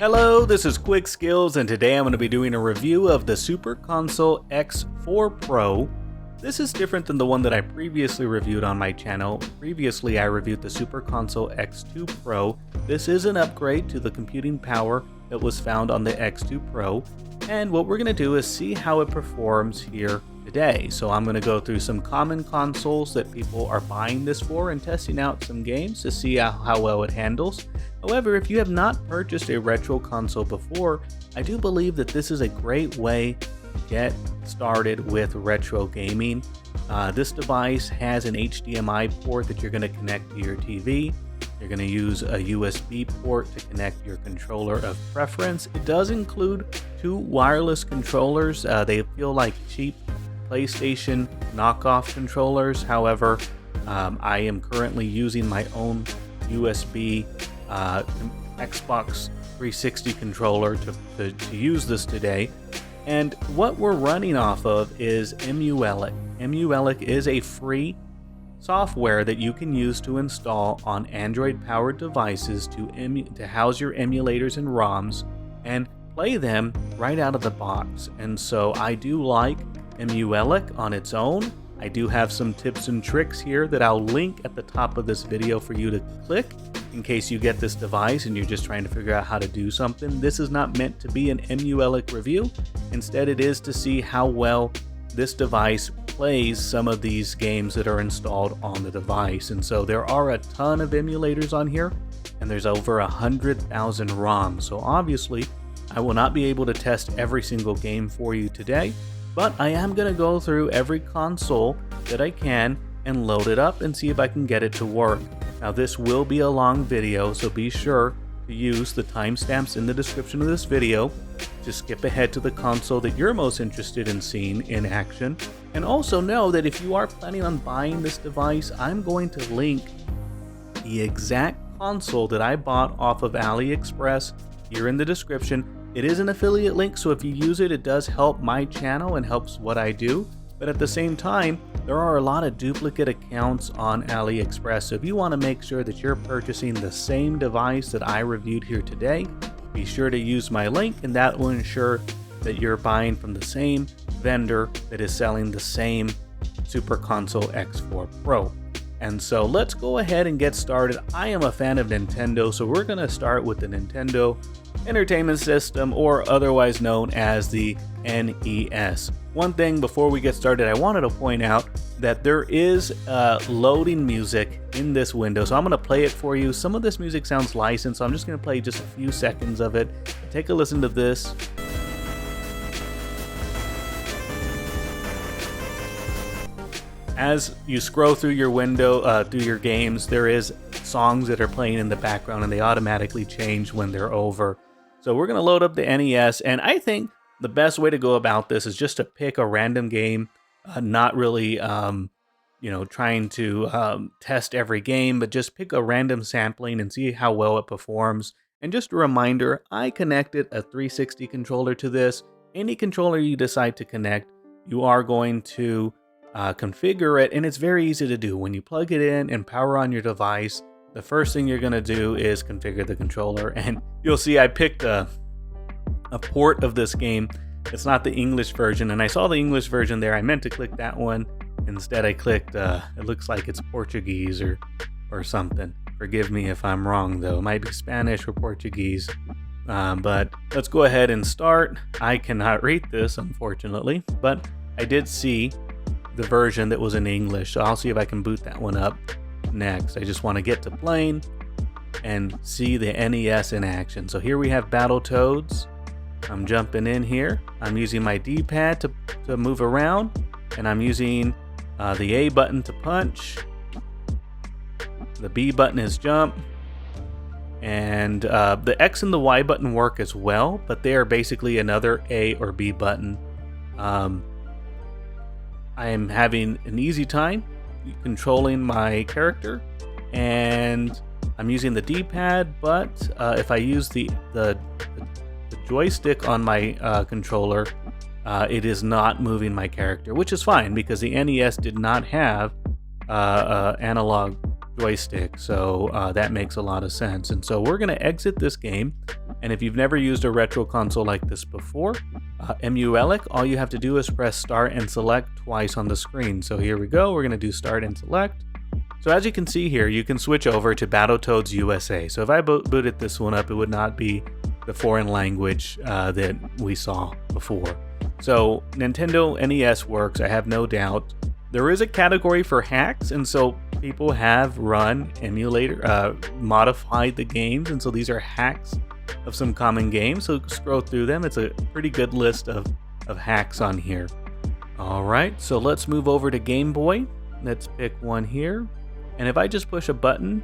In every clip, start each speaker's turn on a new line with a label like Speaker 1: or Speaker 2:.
Speaker 1: Hello, this is QuickSkillz, and today I'm going to be doing a review of the Super Console X4 Pro. This is different than the one that I previously reviewed on my channel. Previously, I reviewed the Super Console X2 Pro. This is an upgrade to the computing power that was found on the X2 Pro, and what we're going to do is see how it performs here today. So I'm going to go through some common consoles that people are buying this for and testing out some games to see how well it handles. However, if you have not purchased a retro console before, I do believe that this is a great way to get started with retro gaming. This device has an HDMI port that you're going to connect to your TV. You're going to use a USB port to connect your controller of preference. It does include two wireless controllers. They feel like cheap PlayStation knockoff controllers. However, I am currently using my own USB Xbox 360 controller to use this today. And what we're running off of is EmuELEC. EmuELEC is a free software that you can use to install on Android-powered devices to house your emulators and ROMs and play them right out of the box. And so I do like EmuELEC on its own. I do have some tips and tricks here that I'll link at the top of this video for you to click in case you get this device and you're just trying to figure out how to do something. This is not meant to be an EmuELEC review. Instead, it is to see how well this device plays some of these games that are installed on the device. And so there are a ton of emulators on here, and there's over 100,000 ROMs. So obviously, I will not be able to test every single game for you today, but I am going to go through every console that I can and load it up and see if I can get it to work. Now this will be a long video, so be sure to use the timestamps in the description of this video to skip ahead to the console that you're most interested in seeing in action. And also know that if you are planning on buying this device, I'm going to link the exact console that I bought off of AliExpress here in the description. It is an affiliate link, so if you use it, it does help my channel and helps what I do. But at the same time, there are a lot of duplicate accounts on AliExpress. So if you want to make sure that you're purchasing the same device that I reviewed here today, be sure to use my link, and that will ensure that you're buying from the same vendor that is selling the same Super Console X4 Pro. And so let's go ahead and get started. I am a fan of Nintendo, so we're going to start with the Nintendo Entertainment System, or otherwise known as the NES. One thing before we get started, I wanted to point out that there is loading music in this window, so I'm going to play it for you. Some of this music sounds licensed, so I'm just going to play just a few seconds of it. Take a listen to this. As you scroll through your window, through your games, there is songs that are playing in the background, and they automatically change when they're over. So we're going to load up the NES, and I think the best way to go about this is just to pick a random game, not really, trying to test every game, but just pick a random sampling and see how well it performs. And just a reminder, I connected a 360 controller to this. Any controller you decide to connect, you are going to configure it, and it's very easy to do. When you plug it in and power on your device, the first thing you're going to do is configure the controller, and you'll see I picked a port of this game. It's not the English version, and I saw the English version there. I meant to click that one. Instead, I clicked, it looks like it's Portuguese or something. Forgive me if I'm wrong, though. It might be Spanish or Portuguese. But let's go ahead and start. I cannot read this, unfortunately, but I did see the version that was in English, so I'll see if I can boot that one up next. I just want to get to playing and see the NES in action. So here we have Battletoads. I'm jumping in here. I'm using my D-pad to move around, and I'm using the A button to punch. The B button is jump, and the X and the Y button work as well, but they are basically another A or B button. I am having an easy time controlling my character, and I'm using the D-pad, but if I use the joystick on my controller, it is not moving my character, which is fine because the NES did not have analog joystick, so that makes a lot of sense. And so we're going to exit this game, and if you've never used a retro console like this before, EmuELEC, all you have to do is press start and select twice on the screen. So here we go, we're going to do start and select. So as you can see here, you can switch over to Battletoads USA. So if I booted this one up, it would not be the foreign language that we saw before. So Nintendo NES works, I have no doubt. There is a category for hacks, and so people have run modified the games, and so these are hacks of some common games. So scroll through them. It's a pretty good list of hacks on here. All right, so let's move over to Game Boy. Let's pick one here. And if I just push a button,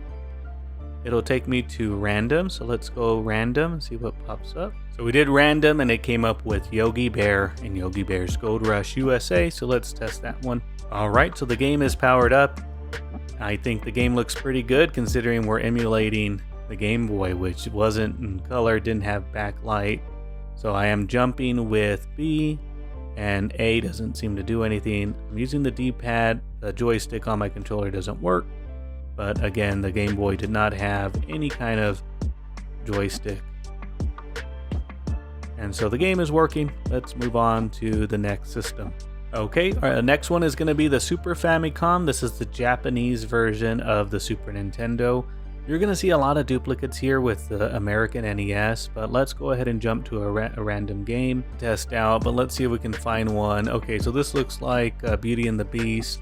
Speaker 1: it'll take me to random. So let's go random and see what pops up. So we did random and it came up with Yogi Bear and Yogi Bear's Gold Rush USA. So let's test that one. All right, so the game is powered up. I think the game looks pretty good considering we're emulating the Game Boy, which wasn't in color, didn't have backlight. So I am jumping with B, and A doesn't seem to do anything. I'm using the D-pad. The joystick on my controller doesn't work. But again, the Game Boy did not have any kind of joystick. And so the game is working. Let's move on to the next system. Okay, our next one is going to be the Super Famicom. This is the Japanese version of the Super Nintendo. You're going to see a lot of duplicates here with the American NES, but let's go ahead and jump to a random game, test out, but let's see if we can find one. Okay, so this looks like Beauty and the Beast,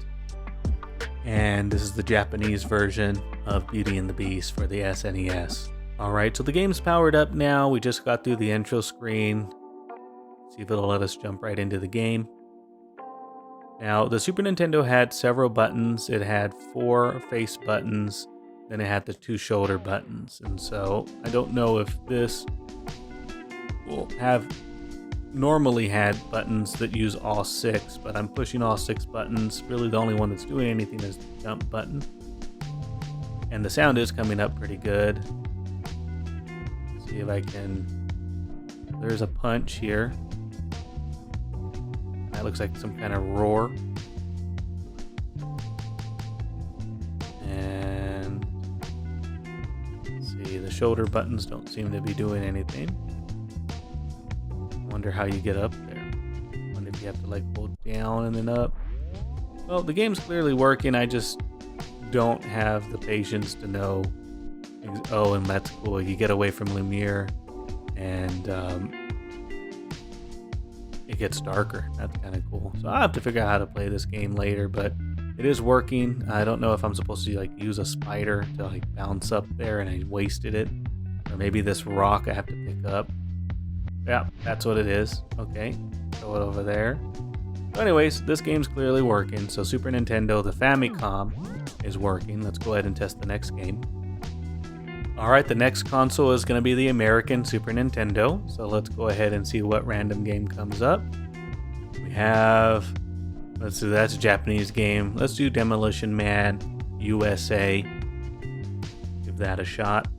Speaker 1: and this is the Japanese version of Beauty and the Beast for the SNES. Alright, so the game's powered up now. We just got through the intro screen. See if it'll let us jump right into the game. Now, the Super Nintendo had several buttons. It had 4 face buttons, then it had the 2 shoulder buttons. And so I don't know if this will have normally had buttons that use all 6, but I'm pushing all 6 buttons. Really the only one that's doing anything is the jump button. And the sound is coming up pretty good. Let's see if I can... There's a punch here. That looks like some kind of roar. And let's see, the shoulder buttons don't seem to be doing anything. Wonder how you get up there. Wonder if you have to like hold down and then up. Well, the game's clearly working. I just don't have the patience to know. Oh, and that's cool. You get away from Lumiere and it gets darker. That's kind of cool. So I'll have to figure out how to play this game later, but it is working. I don't know if I'm supposed to like use a spider to like bounce up there and I wasted it. Or maybe this rock I have to pick up. Yeah, that's what it is. Okay, throw it over there. So anyways, this game's clearly working. So Super Nintendo, the Famicom is working. Let's go ahead and test the next game. Alright, the next console is going to be the American Super Nintendo. So let's go ahead and see what random game comes up. We have, let's do, that's a Japanese game. Let's do Demolition Man USA. Give that a shot.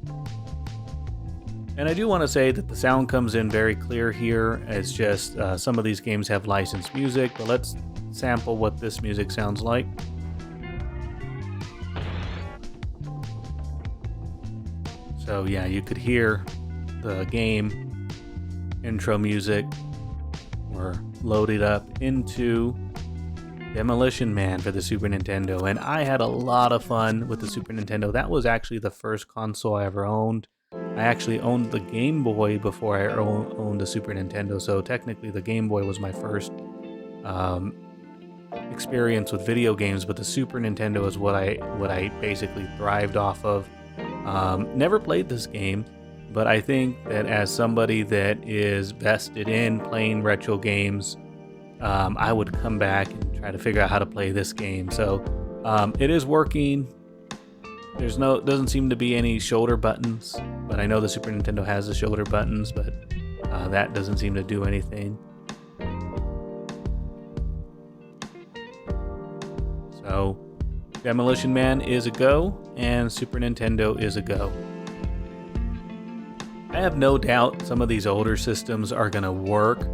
Speaker 1: And I do want to say that the sound comes in very clear here. It's just some of these games have licensed music, but let's sample what this music sounds like. So yeah, you could hear the game intro music. We're loaded up into Demolition Man for the Super Nintendo, and I had a lot of fun with the Super Nintendo. That was actually the first console I ever owned. I actually owned the Game Boy before I owned the Super Nintendo, so technically the Game Boy was my first experience with video games, but the Super Nintendo is what I basically thrived off of. Never played this game, but I think that as somebody that is vested in playing retro games, I would come back and try to figure out how to play this game. So it is working. Doesn't seem to be any shoulder buttons, but I know the Super Nintendo has the shoulder buttons, but that doesn't seem to do anything. So Demolition Man is a go, and Super Nintendo is a go. I have no doubt some of these older systems are going to work,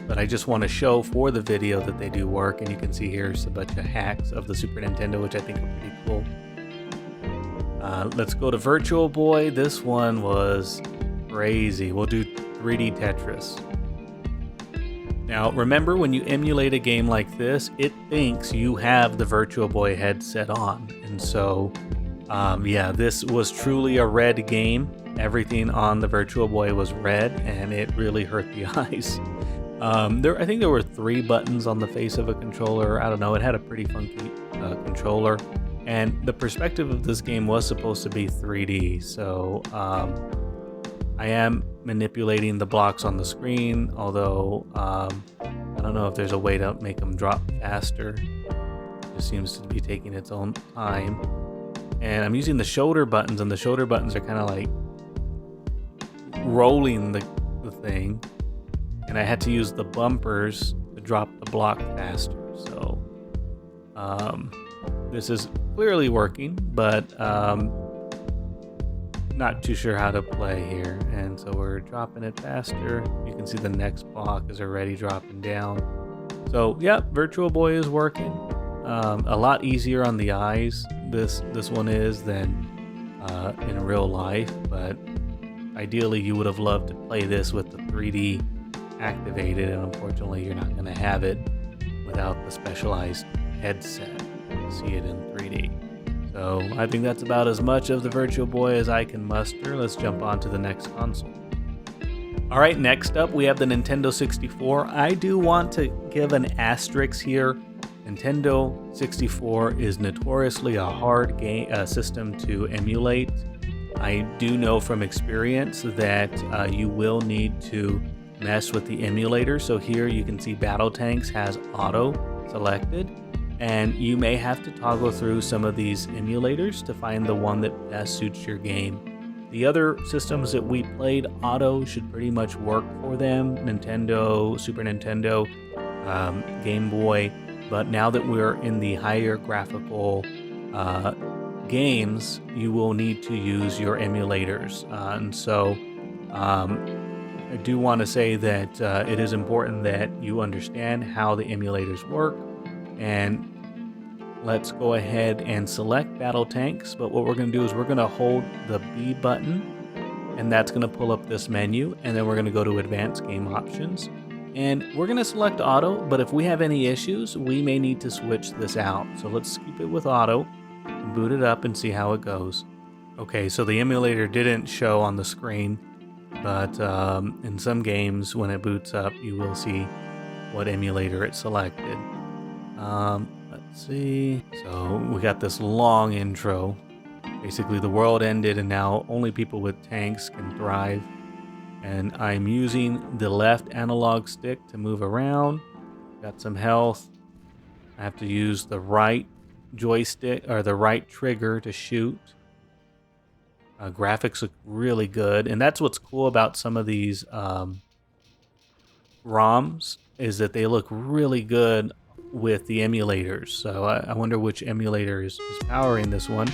Speaker 1: but I just want to show for the video that they do work, and you can see here's a bunch of hacks of the Super Nintendo, which I think are pretty cool. Let's go to Virtual Boy. This one was crazy. We'll do 3D Tetris. Now, remember when you emulate a game like this, it thinks you have the Virtual Boy headset on. And so, yeah, this was truly a red game. Everything on the Virtual Boy was red, and it really hurt the eyes. I think there were 3 buttons on the face of a controller. I don't know, it had a pretty funky controller. And the perspective of this game was supposed to be 3D, so I am manipulating the blocks on the screen, although I don't know if there's a way to make them drop faster. It just seems to be taking its own time. And I'm using the shoulder buttons, and the shoulder buttons are kind of like rolling the thing. And I had to use the bumpers to drop the block faster. So this is clearly working, but not too sure how to play here. And so we're dropping it faster. You can see the next block is already dropping down. So yeah, Virtual Boy is working. A lot easier on the eyes this one is than in real life, but ideally you would have loved to play this with the 3D activated, and unfortunately you're not going to have it without the specialized headset to see it in 3D. So I think that's about as much of the Virtual Boy as I can muster. Let's jump on to the next console. Alright, next up we have the Nintendo 64. I do want to give an asterisk here. Nintendo 64 is notoriously a hard system to emulate. I do know from experience that you will need to mess with the emulator. So here you can see Battle Tanks has auto selected, and you may have to toggle through some of these emulators to find the one that best suits your game. The other systems that we played, auto should pretty much work for them. Nintendo, Super Nintendo, Game Boy. But now that we're in the higher graphical games, you will need to use your emulators. And so I do want to say that it is important that you understand how the emulators work. And let's go ahead and select Battle Tanks. But what we're going to do is we're going to hold the B button, and that's going to pull up this menu. And then we're going to go to Advanced Game Options. And we're going to select Auto, but if we have any issues, we may need to switch this out. So let's keep it with Auto and boot it up and see how it goes. Okay, so the emulator didn't show on the screen, but in some games when it boots up, you will see what emulator it selected. Let's see. So we got this long intro. Basically the world ended and now only people with tanks can thrive. And I'm using the left analog stick to move around. Got some health. I have to use the right joystick or the right trigger to shoot. Graphics look really good, and that's what's cool about some of these ROMs is that they look really good with the emulators. So I wonder which emulator is powering this one,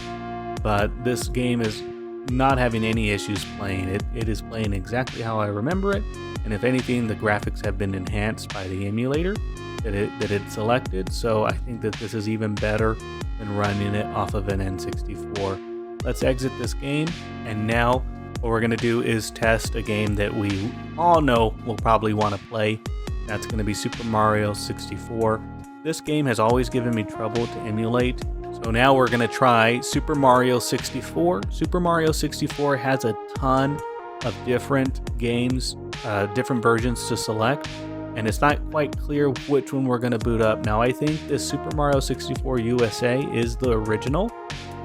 Speaker 1: but this game is not having any issues playing it. It is playing exactly how I remember it, and if anything, the graphics have been enhanced by the emulator that it selected. So I think that this is even better than running it off of an N64. Let's exit this game, and now what we're going to do is test a game that we all know we'll probably want to play. That's going to be Super Mario 64. This game has always given me trouble to emulate. So now we're going to try Super Mario 64. Super Mario 64 has a ton of different games, different versions to select, and it's not quite clear which one we're going to boot up. Now I think this Super Mario 64 USA is the original,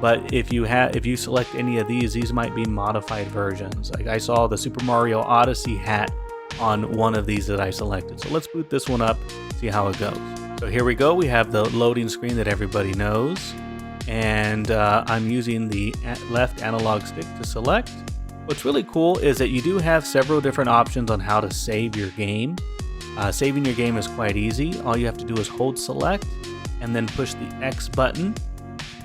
Speaker 1: but if you select any of these might be modified versions. Like I saw the Super Mario Odyssey hat on one of these that I selected. So let's boot this one up, see how it goes. So here we go. We have the loading screen that everybody knows. And I'm using the left analog stick to select. What's really cool is that you do have several different options on how to save your game. Saving your game is quite easy. All you have to do is hold select and then push the X button.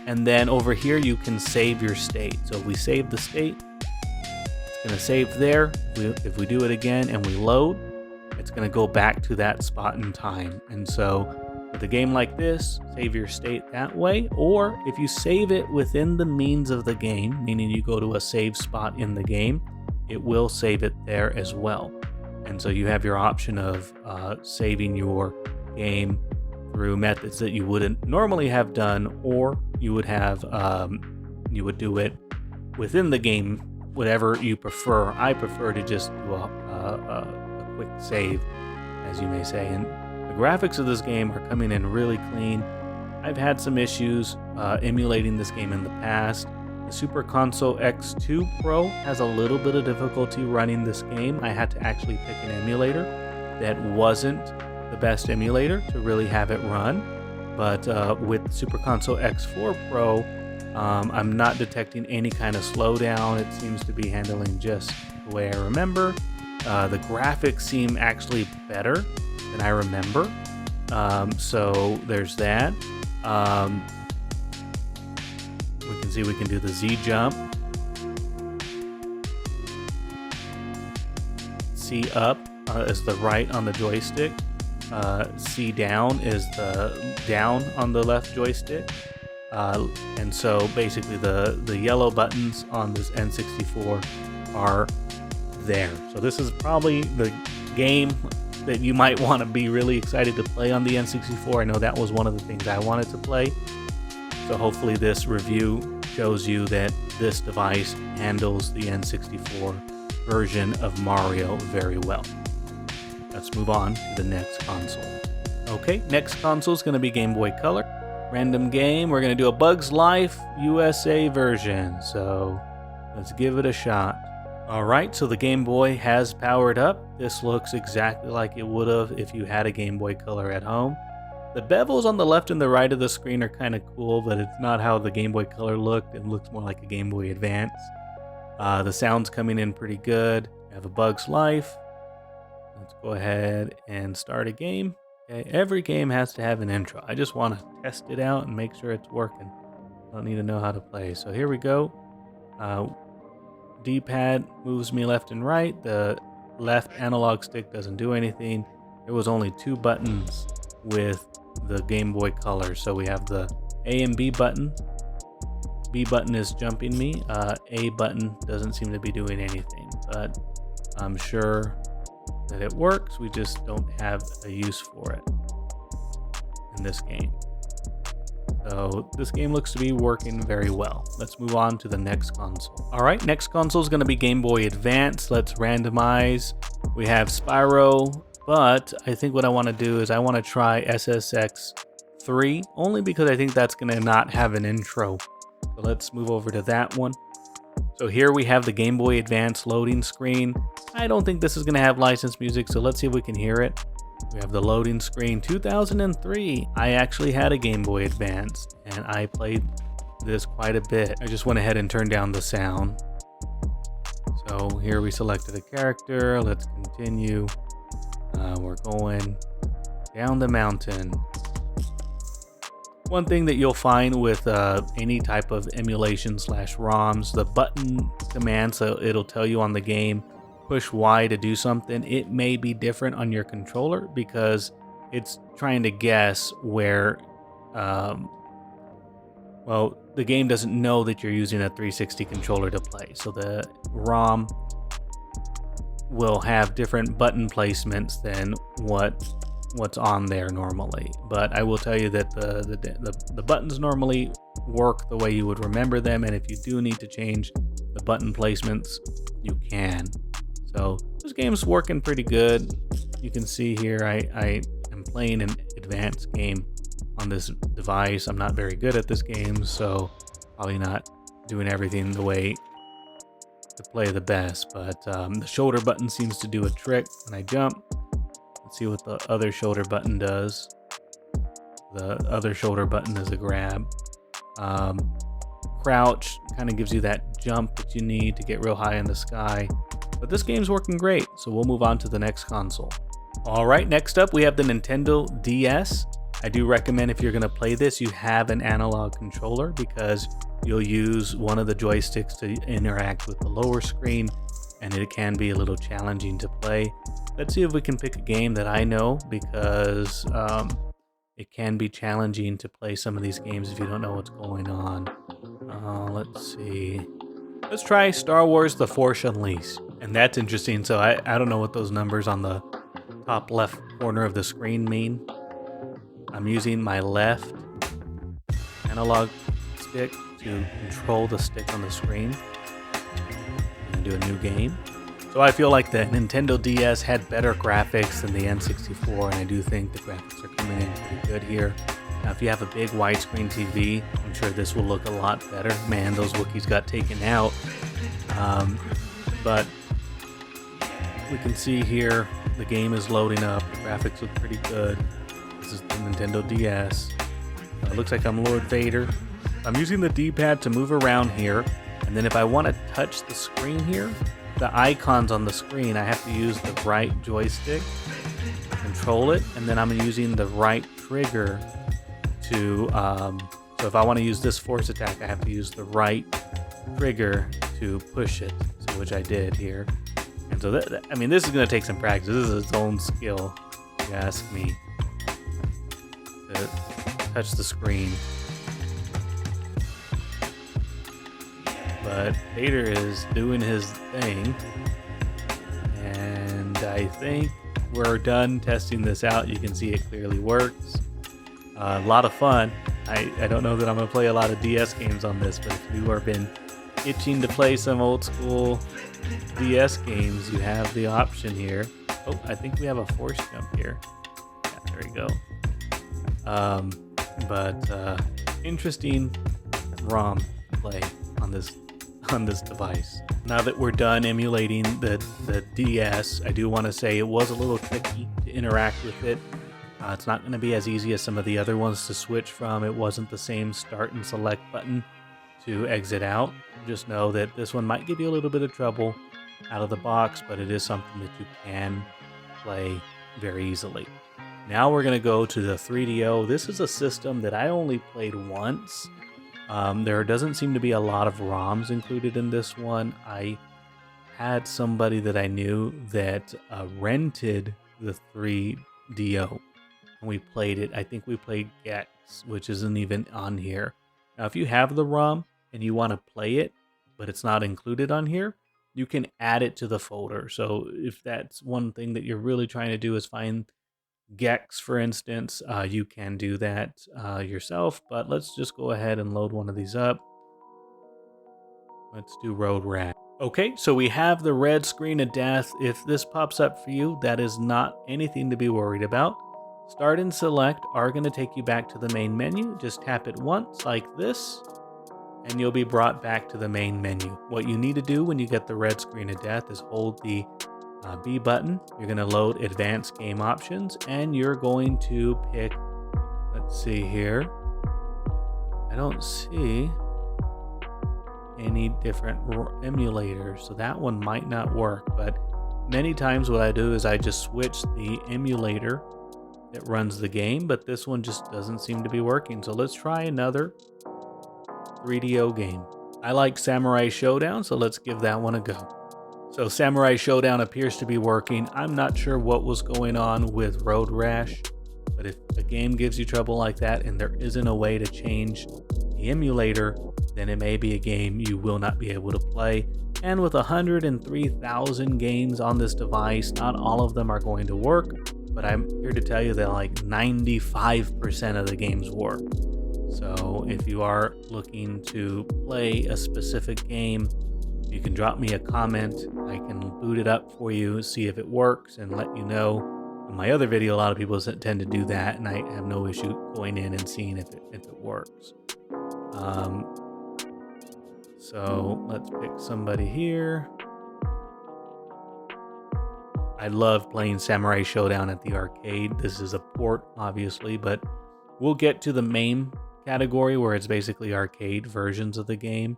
Speaker 1: And then over here you can save your state. So if we save the state, it's going to save there. If we do it again and we load, it's going to go back to that spot in time. And so With a game like this, save your state that way, or if you save it within the means of the game, meaning you go to a save spot in the game, it will save it there as well. And so you have your option of saving your game through methods that you wouldn't normally have done, or you would have you would do it within the game, whatever you prefer. I prefer to just do a quick save, as you may say. And the graphics of this game are coming in really clean. I've had some issues emulating this game in the past. The Super Console X2 Pro has a little bit of difficulty running this game. I had to actually pick an emulator that wasn't the best emulator to really have it run. But with Super Console X4 Pro, I'm not detecting any kind of slowdown. It seems to be handling just the way I remember. The graphics seem actually better than I remember. So there's that. We can see we can do the Z jump. C up is the right on the joystick. C down is the down on the left joystick. And so basically the yellow buttons on this N64 are there. So this is probably the game that you might want to be really excited to play on the N64. I know that was one of the things I wanted to play. So hopefully this review shows you that this device handles the N64 version of Mario very well. Let's move on to the next console. Okay, next console is going to be Game Boy Color. Random game, we're going to do a Bugs Life USA version. So let's give it a shot. Alright, so the Game Boy has powered up. This looks exactly like it would have if you had a Game Boy Color at home. The bezels on the left and the right of the screen are kind of cool, but it's not how the Game Boy Color looked. It looks more like a Game Boy Advance. The sound's coming in pretty good. We have a Bugs Life. Let's go ahead and start a game. Okay, every game has to have an intro. I just want to test it out and make sure it's working. I don't need to know how to play. So here we go. D-pad moves me left and right. The left analog stick doesn't do anything. There was only 2 buttons with the Game Boy Color. So we have the A and B button. B button is jumping me. A button doesn't seem to be doing anything, but I'm sure that it works. We just don't have a use for it in this game. So this game looks to be working very well. Let's move on to the next console. All right, next console is going to be Game Boy Advance. Let's randomize. We have Spyro, but I think what I want to do is I want to try SSX 3, only because I think that's going to not have an intro. So let's move over to that one. So here we have the Game Boy Advance loading screen. I don't think this is going to have licensed music, so let's see if we can hear it. We have the loading screen. 2003. I actually had a Game Boy Advance, and I played this quite a bit. I just went ahead and turned down the sound. So here we selected a character. Let's continue. We're going down the mountain. One thing that you'll find with any type of emulation / ROMs, the button command, so it'll tell you on the game, push Y to do something. It may be different on your controller because it's trying to guess where, well, the game doesn't know that you're using a 360 controller to play. So the ROM will have different button placements than what's on there normally. But I will tell you that the buttons normally work the way you would remember them, and if you do need to change the button placements, you can. So this game's working pretty good. You can see here I am playing an advanced game on this device. I'm not very good at this game, so probably not doing everything the way to play the best, but the shoulder button seems to do a trick when I jump. Let's see what the other shoulder button does. The other shoulder button is a grab. Crouch kind of gives you that jump that you need to get real high in the sky. But this game's working great, so we'll move on to the next console. All right, next up we have the Nintendo DS. I do recommend if you're going to play this, you have an analog controller because you'll use one of the joysticks to interact with the lower screen, and it can be a little challenging to play. Let's see if we can pick a game that I know, because it can be challenging to play some of these games if you don't know what's going on. Let's see. Let's try Star Wars The Force Unleashed. And that's interesting. So I don't know what those numbers on the top left corner of the screen mean. I'm using my left analog stick to control the stick on the screen and do a new game. So I feel like the Nintendo DS had better graphics than the N64, and I do think the graphics are coming in pretty good here. Now, if you have a big widescreen TV, I'm sure this will look a lot better. Man, those Wookiees got taken out. But we can see here the game is loading up. The graphics look pretty good. This is the Nintendo DS. It looks like I'm Lord Vader. I'm using the D-pad to move around here, and then if I want to touch the screen here, the icons on the screen, I have to use the right joystick to control it, and then I'm using the right trigger to, so if I want to use this force attack, I have to use the right trigger to push it, so which I did here. And so that, I mean, this is going to take some practice. This is its own skill, if you ask me, to touch the screen. But Vader is doing his thing, and I think we're done testing this out. You can see it clearly works. A lot of fun. I don't know that I'm going to play a lot of DS games on this, but if you have been itching to play some old school DS games, you have the option here. Oh, I think we have a force jump here. Yeah, there we go. Interesting ROM play on this device. Now that we're done emulating the DS, I do want to say it was a little tricky to interact with it. It's not going to be as easy as some of the other ones to switch from. It wasn't the same start and select button to exit out. Just know that this one might give you a little bit of trouble out of the box, but it is something that you can play very easily. Now we're going to go to the 3DO. This is a system that I only played once. There doesn't seem to be a lot of ROMs included in this one. I had somebody that I knew that rented the 3DO, and we played it. I think we played Gex, which isn't even on here. Now, if you have the ROM and you want to play it, but it's not included on here, you can add it to the folder. So if that's one thing that you're really trying to do is find Gex, for instance, you can do that yourself, but let's just go ahead and load one of these up. Let's do Road Rash. Okay, so we have the red screen of death. If this pops up for you, that is not anything to be worried about. Start and select are going to take you back to the main menu. Just tap it once like this, and you'll be brought back to the main menu. What you need to do when you get the red screen of death is hold the B button. You're going to load advanced game options, and you're going to pick, let's see here, I don't see any different emulators, so that one might not work. But many times what I do is I just switch the emulator that runs the game, but this one just doesn't seem to be working. So let's try another 3DO game. I like Samurai Showdown, so let's give that one a go. So Samurai Showdown appears to be working. I'm not sure what was going on with Road Rash, but if a game gives you trouble like that and there isn't a way to change the emulator, then it may be a game you will not be able to play. And with 103,000 games on this device, not all of them are going to work, but I'm here to tell you that like 95% of the games work. So if you are looking to play a specific game, you can drop me a comment. I can boot it up for you, see if it works, and let you know. In my other video, a lot of people tend to do that, and I have no issue going in and seeing if it works. So let's pick somebody here. I love playing Samurai Showdown at the arcade. This is a port, obviously, but we'll get to the MAME category where it's basically arcade versions of the game.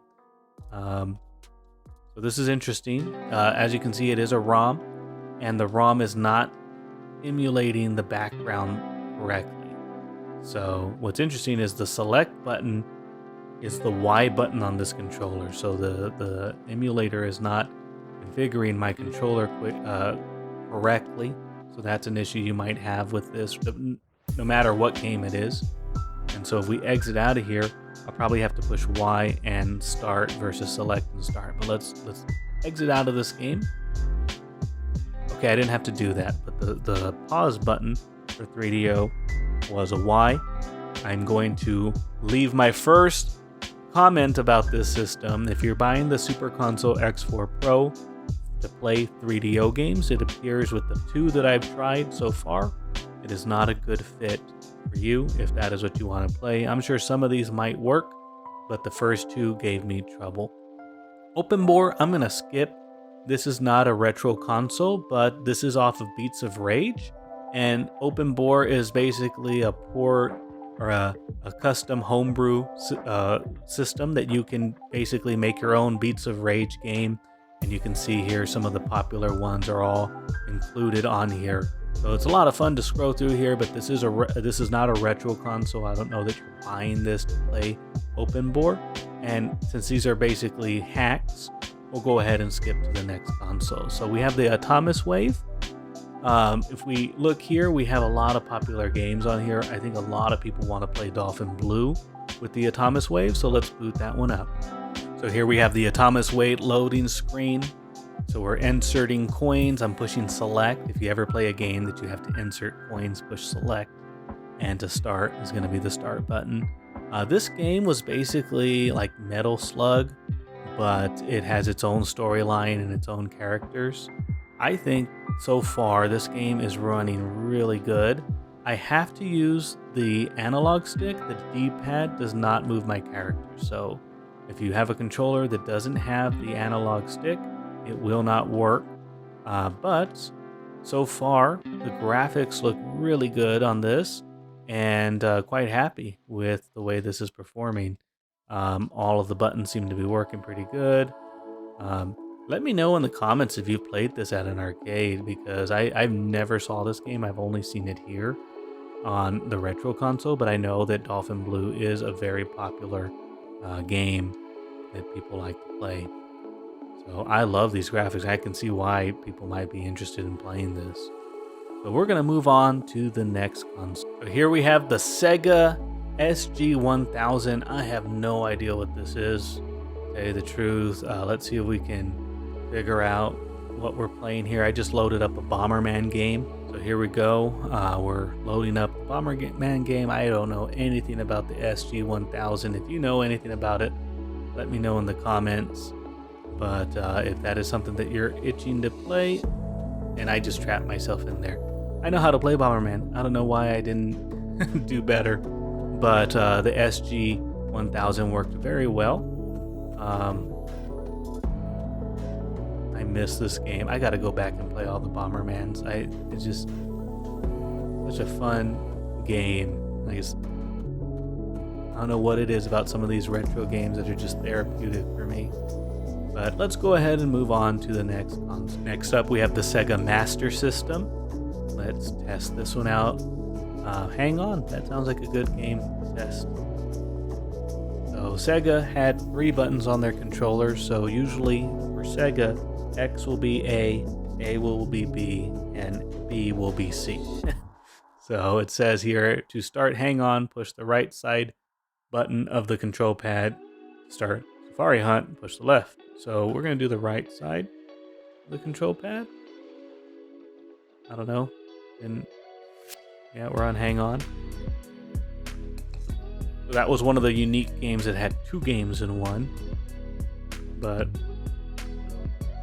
Speaker 1: So this is interesting. As you can see, it is a ROM, and the ROM is not emulating the background correctly. So what's interesting is the select button is the Y button on this controller. So the emulator is not configuring my controller correctly. So that's an issue you might have with this. But no matter what game it is. And so if we exit out of here, I'll probably have to push Y and start versus select and start. But let's exit out of this game. Okay, I didn't have to do that, but the pause button for 3DO was a Y. I'm going to leave my first comment about this system. If you're buying the Super Console X4 Pro to play 3DO games, it appears with the two that I've tried so far, it is not a good fit for you if that is what you want to play. I'm sure some of these might work, but the first two gave me trouble. Open Bore, I'm going to skip. This is not a retro console, but this is off of Beats of Rage. And Open Bore is basically a port or a custom homebrew system that you can basically make your own Beats of Rage game. And you can see here some of the popular ones are all included on here. So it's a lot of fun to scroll through here, but this is not a retro console. I don't know that you're buying this to play Open Bore. And since these are basically hacks, we'll go ahead and skip to the next console. So we have the Atomiswave. If we look here, we have a lot of popular games on here. I think a lot of people want to play Dolphin Blue with the Atomiswave, so let's boot that one up. So here we have the Atomiswave loading screen. So we're inserting coins. I'm pushing select. If you ever play a game that you have to insert coins, push select. And to start is going to be the start button. This game was basically like Metal Slug, but it has its own storyline and its own characters. I think so far this game is running really good. I have to use the analog stick. The D-pad does not move my character. So if you have a controller that doesn't have the analog stick, it will not work. But so far, the graphics look really good on this, and quite happy with the way this is performing. All of the buttons seem to be working pretty good. Let me know in the comments if you've played this at an arcade, because I've never saw this game. I've only seen it here on the retro console, but I know that Dolphin Blue is a very popular game that people like to play. So I love these graphics. I can see why people might be interested in playing this. So we're going to move on to the next console. So here we have the Sega SG-1000. I have no idea what this is, to tell you the truth. Let's see if we can figure out what we're playing here. I just loaded up a Bomberman game. So here we go. We're loading up the Bomberman game. I don't know anything about the SG-1000. If you know anything about it, let me know in the comments. But if that is something that you're itching to play, and I just trapped myself in there. I know how to play Bomberman. I don't know why I didn't do better. But the SG-1000 worked very well. I miss this game. I gotta go back and play all the Bombermans. It's just such a fun game. I don't know what it is about some of these retro games that are just therapeutic for me. But let's go ahead and move on to the next console. Next up, we have the Sega Master System. Let's test this one out. Hang on, that sounds like a good game to test. So Sega had 3 buttons on their controllers. So usually for Sega, X will be A will be B, and B will be C. So it says here, to start Hang On, push the right side button of the control pad. Start Safari Hunt, push the left. So we're going to do the right side of the control pad. I don't know. And yeah, we're on Hang On. So that was one of the unique games that had 2 games in one. But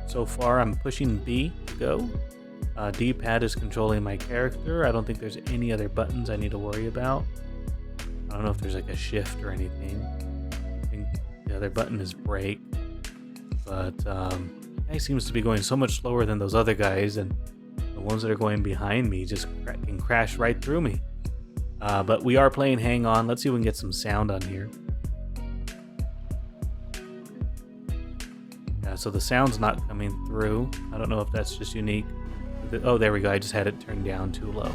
Speaker 1: so far I'm pushing B to go. D-pad is controlling my character. I don't think there's any other buttons I need to worry about. I don't know if there's like a shift or anything. I think the other button is brake. But he seems to be going so much slower than those other guys, and the ones that are going behind me just can crash right through me. But we are playing Hang On. Let's see if we can get some sound on here. Yeah, so the sound's not coming through. I don't know if that's just unique. Oh, there we go. I just had it turned down too low.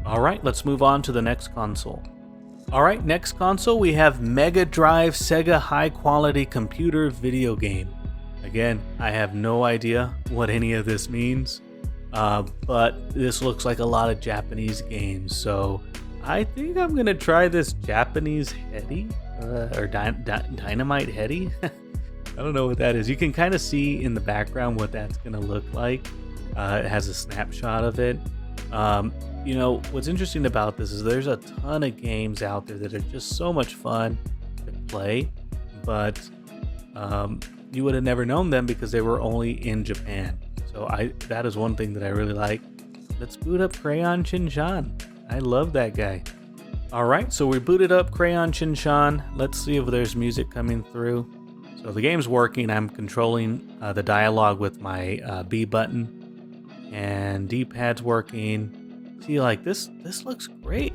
Speaker 1: Alright, let's move on to the next console. Alright, next console we have Mega Drive Sega High Quality Computer Video Game. Again, I have no idea what any of this means, but this looks like a lot of Japanese games, so I think I'm gonna try this Japanese Heady, or Dynamite Heady. I don't know what that is. You can kind of see in the background what that's gonna look like. It has a snapshot of it. You know, what's interesting about this is there's a ton of games out there that are just so much fun to play, but you would have never known them because they were only in Japan. So that is one thing that I really like. Let's boot up Crayon Shinshan. I love that guy. All right, so we booted up Crayon Shinshan. Let's see if there's music coming through. So the game's working. I'm controlling the dialogue with my B button, and D-pad's working. See, like this looks great.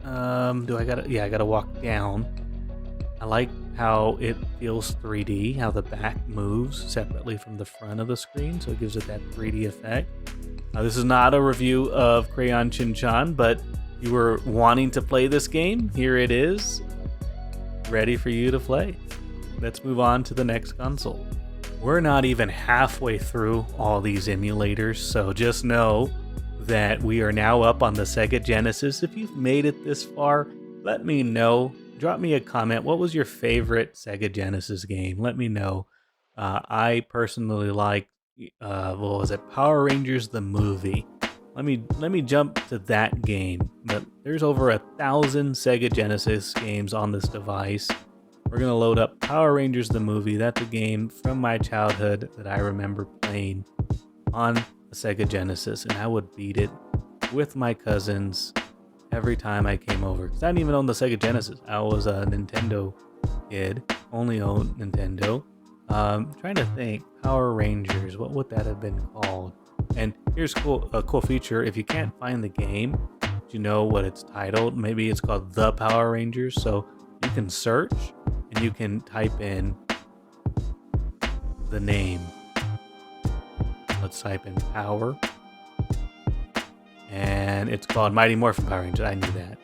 Speaker 1: I gotta walk down. I like how it feels 3D, how the back moves separately from the front of the screen, so it gives it that 3D effect. This is not a review of Crayon Shinshan, but you were wanting to play this game. Here it is, ready for you to play. Let's move on to the next console. We're not even halfway through all these emulators, so just know that we are now up on the Sega Genesis. If you've made it this far, let me know. Drop me a comment. What was your favorite Sega Genesis game? Let me know. I personally like, what was it? Power Rangers the movie. Let me jump to that game. But there's over 1,000 Sega Genesis games on this device. We're gonna load up Power Rangers the movie. That's a game from my childhood that I remember playing on the Sega Genesis, and I would beat it with my cousins every time I came over, because I didn't even own the Sega Genesis. I was a Nintendo kid, only owned Nintendo. Trying to think, Power Rangers, what would that have been called? And here's a cool feature. If you can't find the game, you know what it's titled. Maybe it's called The Power Rangers. So you can search and you can type in the name. Let's type in Power. And it's called Mighty Morphin Power Rangers. I knew that.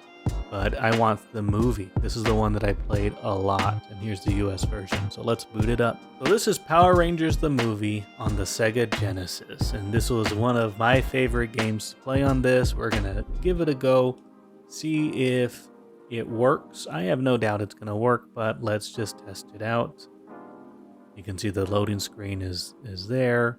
Speaker 1: But I want the movie. This is the one that I played a lot. And here's the US version. So let's boot it up. So this is Power Rangers the movie on the Sega Genesis. And this was one of my favorite games to play on this. We're going to give it a go. See if it works. I have no doubt it's going to work, but let's just test it out. You can see the loading screen is there.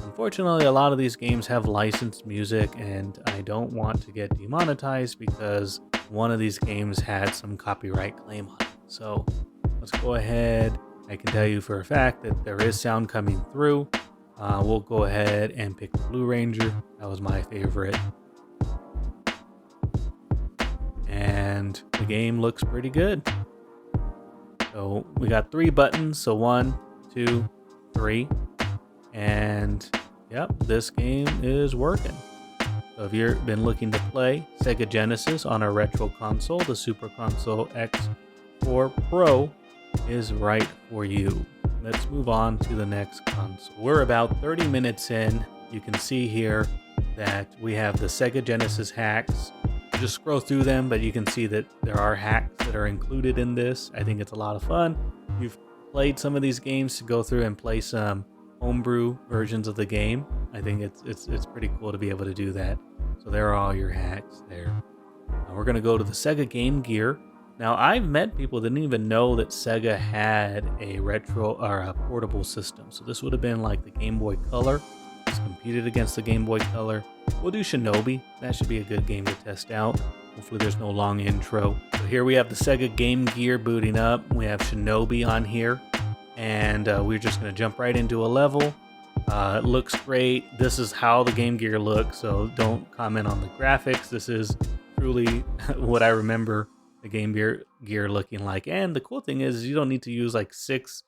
Speaker 1: Unfortunately, a lot of these games have licensed music, and I don't want to get demonetized because one of these games had some copyright claim on it. So let's go ahead. I can tell you for a fact that there is sound coming through. We'll go ahead and pick the Blue Ranger. That was my favorite. And the game looks pretty good. So we got 3 buttons. So 1, 2, 3. And yep, this game is working. So if you've been looking to play Sega Genesis on a retro console, the Super Console X4 Pro is right for you. Let's move on to the next console. We're about 30 minutes in. You can see here that we have the Sega Genesis hacks. Just scroll through them, but you can see that there are hacks that are included in this. I think it's a lot of fun. You've played some of these games to go through and play some homebrew versions of the game. I think it's pretty cool to be able to do that. So there are all your hacks there. Now we're gonna go to the Sega Game Gear. Now I've met people that didn't even know that Sega had a retro or a portable system. So this would have been like the Game Boy Color. It's competed against the Game Boy Color. We'll do Shinobi. That should be a good game to test out. Hopefully there's no long intro. So here we have the Sega Game Gear booting up. We have Shinobi on here. And we're just going to jump right into a level. It looks great. This is how the Game Gear looks, so don't comment on the graphics. This is truly what I remember the Game Gear looking like. And the cool thing is you don't need to use like 6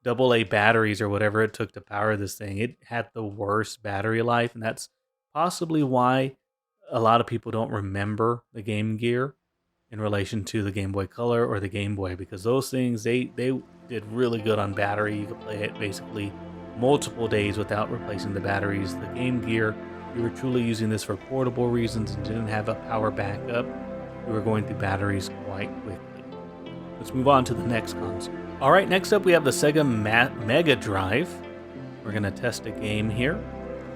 Speaker 1: AA batteries or whatever it took to power this thing. It had the worst battery life, and that's possibly why a lot of people don't remember the Game Gear in relation to the Game Boy Color or the Game Boy, because those things, they did really good on battery. You could play it basically multiple days without replacing the batteries. The Game Gear, you were truly using this for portable reasons and didn't have a power backup. You were going through batteries quite quickly. Let's move on to the next console. All right, next up we have the Sega Mega Drive. We're gonna test a game here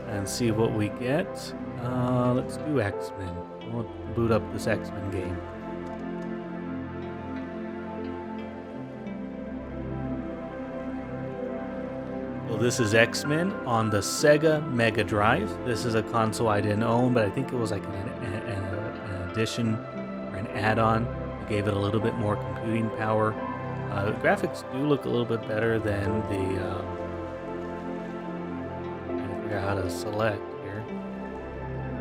Speaker 1: and see what we get. Let's do X-Men. We'll boot up this X-Men game. So this is X-Men on the Sega Mega Drive. This is a console I didn't own, but I think it was like an addition or an add-on. It gave it a little bit more computing power. The graphics do look a little bit better than the... I'm trying to figure out how to select here.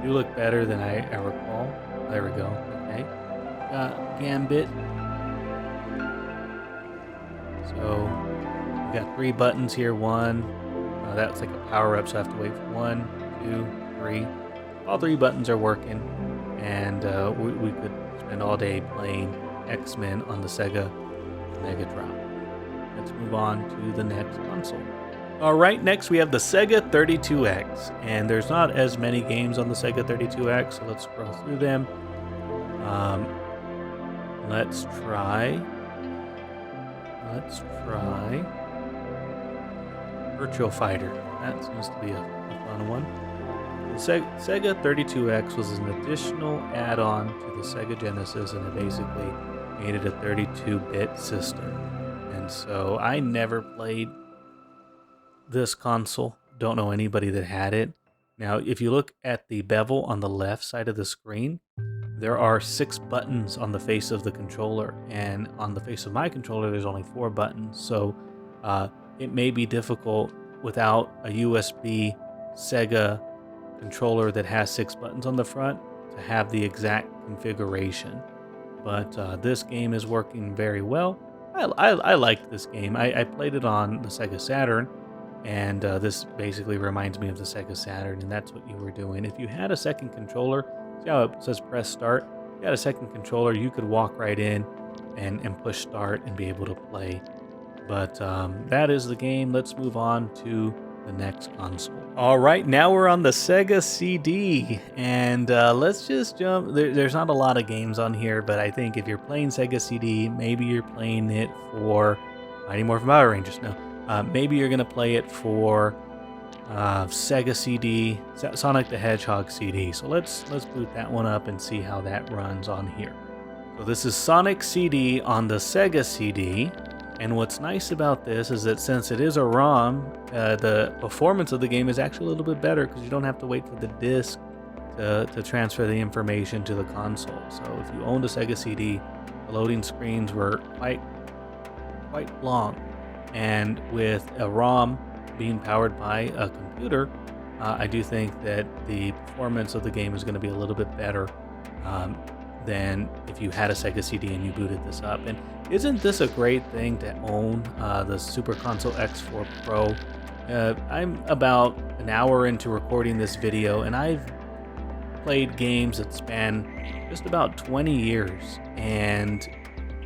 Speaker 1: Do look better than I recall. There we go. Okay. Gambit. So we got 3 buttons here. One. That's like a power up, so I have to wait for 1, 2, 3. All 3 buttons are working, and we could spend all day playing X-Men on the Sega Mega Drive. Let's move on to the next console. All right, next we have the Sega 32X, and there's not as many games on the Sega 32X, so let's scroll through them. Let's try Virtual Fighter. That seems to be a fun one. The Sega 32X was an additional add-on to the Sega Genesis, and it basically made it a 32-bit system. And so I never played this console. Don't know anybody that had it. Now, if you look at the bevel on the left side of the screen, there are 6 buttons on the face of the controller, and on the face of my controller, there's only 4 buttons. So it may be difficult without a USB Sega controller that has 6 buttons on the front to have the exact configuration. But this game is working very well. I liked this game. I played it on the Sega Saturn, and this basically reminds me of the Sega Saturn, and that's what you were doing. If you had a second controller, see how it says press start? If you had a second controller, you could walk right in and push start and be able to play. But that is the game. Let's move on to the next console. All right, now we're on the Sega CD, and let's just jump. There's not a lot of games on here, but I think if you're playing Sega CD, maybe you're playing it for Mighty Morphin Power Rangers. No, maybe you're gonna play it for Sega CD, Sonic the Hedgehog CD. So let's boot that one up and see how that runs on here. So this is Sonic CD on the Sega CD. And what's nice about this is that since it is a ROM, the performance of the game is actually a little bit better because you don't have to wait for the disc to transfer the information to the console. So if you owned a Sega CD, the loading screens were quite long. And with a ROM being powered by a computer, I do think that the performance of the game is going to be a little bit better than if you had a Sega CD and you booted this up. And isn't this a great thing to own, the Super Console X4 Pro? I'm about an hour into recording this video, and I've played games that span just about 20 years, and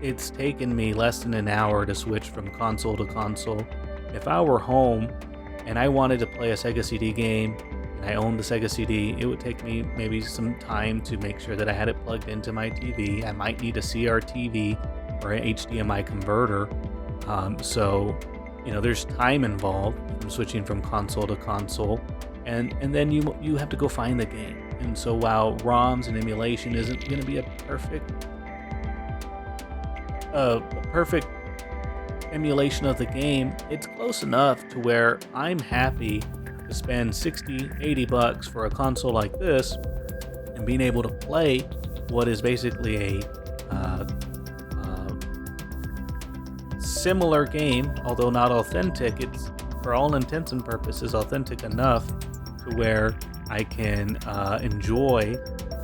Speaker 1: it's taken me less than an hour to switch from console to console. If I were home and I wanted to play a Sega CD game, and I owned the Sega CD, it would take me maybe some time to make sure that I had it plugged into my TV. I might need a CRTV or an HDMI converter. So, you know, there's time involved from switching from console to console, and then you have to go find the game. And so while ROMs and emulation isn't going to be a perfect emulation of the game, it's close enough to where I'm happy to spend $60-80 for a console like this and being able to play what is basically a similar game, although not authentic. It's, for all intents and purposes, authentic enough to where I can enjoy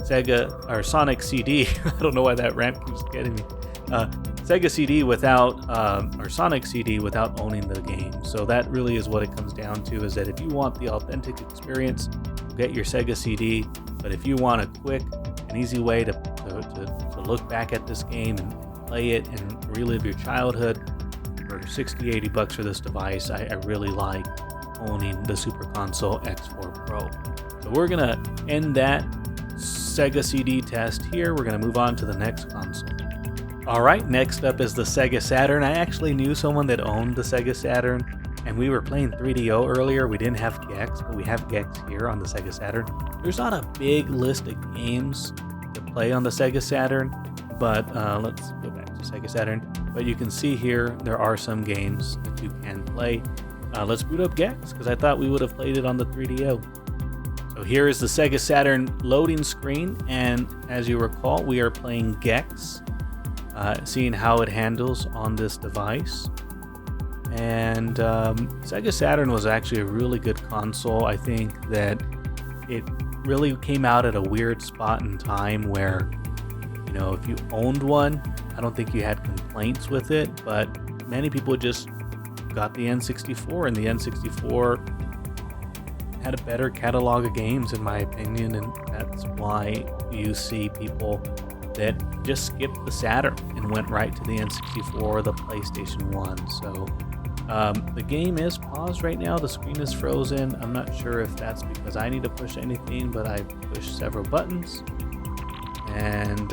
Speaker 1: Sega or Sonic CD. I don't know why that ramp keeps getting me. Sega CD without, or Sonic CD without owning the game. So that really is what it comes down to, is that if you want the authentic experience, get your Sega CD. But if you want a quick and easy way to look back at this game and play it and relive your childhood, for $60-80 for this device, I really like owning the Super Console X4 Pro. So we're gonna end that Sega CD test here. We're gonna move on to the next console. Alright, next up is the Sega Saturn. I actually knew someone that owned the Sega Saturn, and we were playing 3DO earlier. We didn't have Gex, but we have Gex here on the Sega Saturn. There's not a big list of games to play on the Sega Saturn, but let's go back to Sega Saturn. But you can see here, there are some games that you can play. Let's boot up Gex, because I thought we would have played it on the 3DO. So here is the Sega Saturn loading screen, and as you recall, we are playing Gex. Seeing how it handles on this device. And Sega Saturn was actually a really good console. I think that it really came out at a weird spot in time where, you know, if you owned one, I don't think you had complaints with it, but many people just got the N64, and the N64 had a better catalog of games in my opinion, and that's why you see people that just skipped the Saturn and went right to the N64 or the PlayStation 1. So the game is paused right now. The screen is frozen. I'm not sure if that's because I need to push anything, but I pushed several buttons and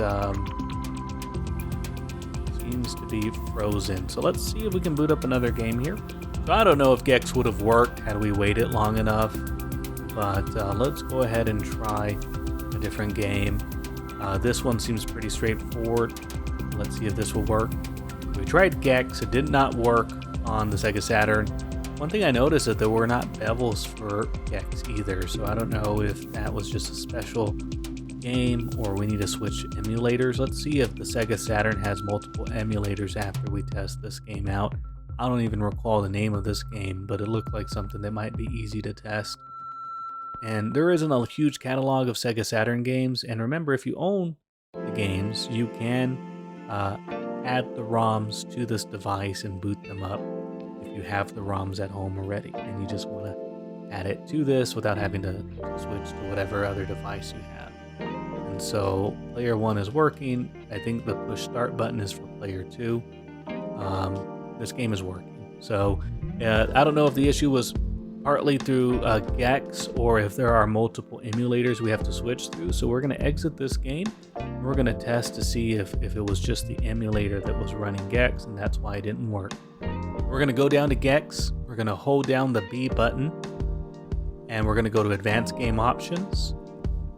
Speaker 1: seems to be frozen. So let's see if we can boot up another game here. So I don't know if Gex would have worked had we waited long enough, but let's go ahead and try a different game. This one seems pretty straightforward. Let's see if this will work. We tried Gex, it did not work on the Sega Saturn. One thing I noticed is that there were not bevels for Gex either, so I don't know if that was just a special game or we need to switch emulators. Let's see if the Sega Saturn has multiple emulators after we test this game out. I don't even recall the name of this game, but it looked like something that might be easy to test. And there isn't a huge catalog of Sega Saturn games, and remember, if you own the games, you can add the ROMs to this device and boot them up if you have the ROMs at home already, and you just want to add it to this without having to switch to whatever other device you have. And so player 1 is working. I think the push start button is for player 2. This game is working. So I don't know if the issue was partly through Gex or if there are multiple emulators we have to switch through. So we're going to exit this game. We're going to test to see if it was just the emulator that was running Gex and that's why it didn't work. We're going to go down to Gex. We're going to hold down the B button and we're going to go to Advanced Game Options.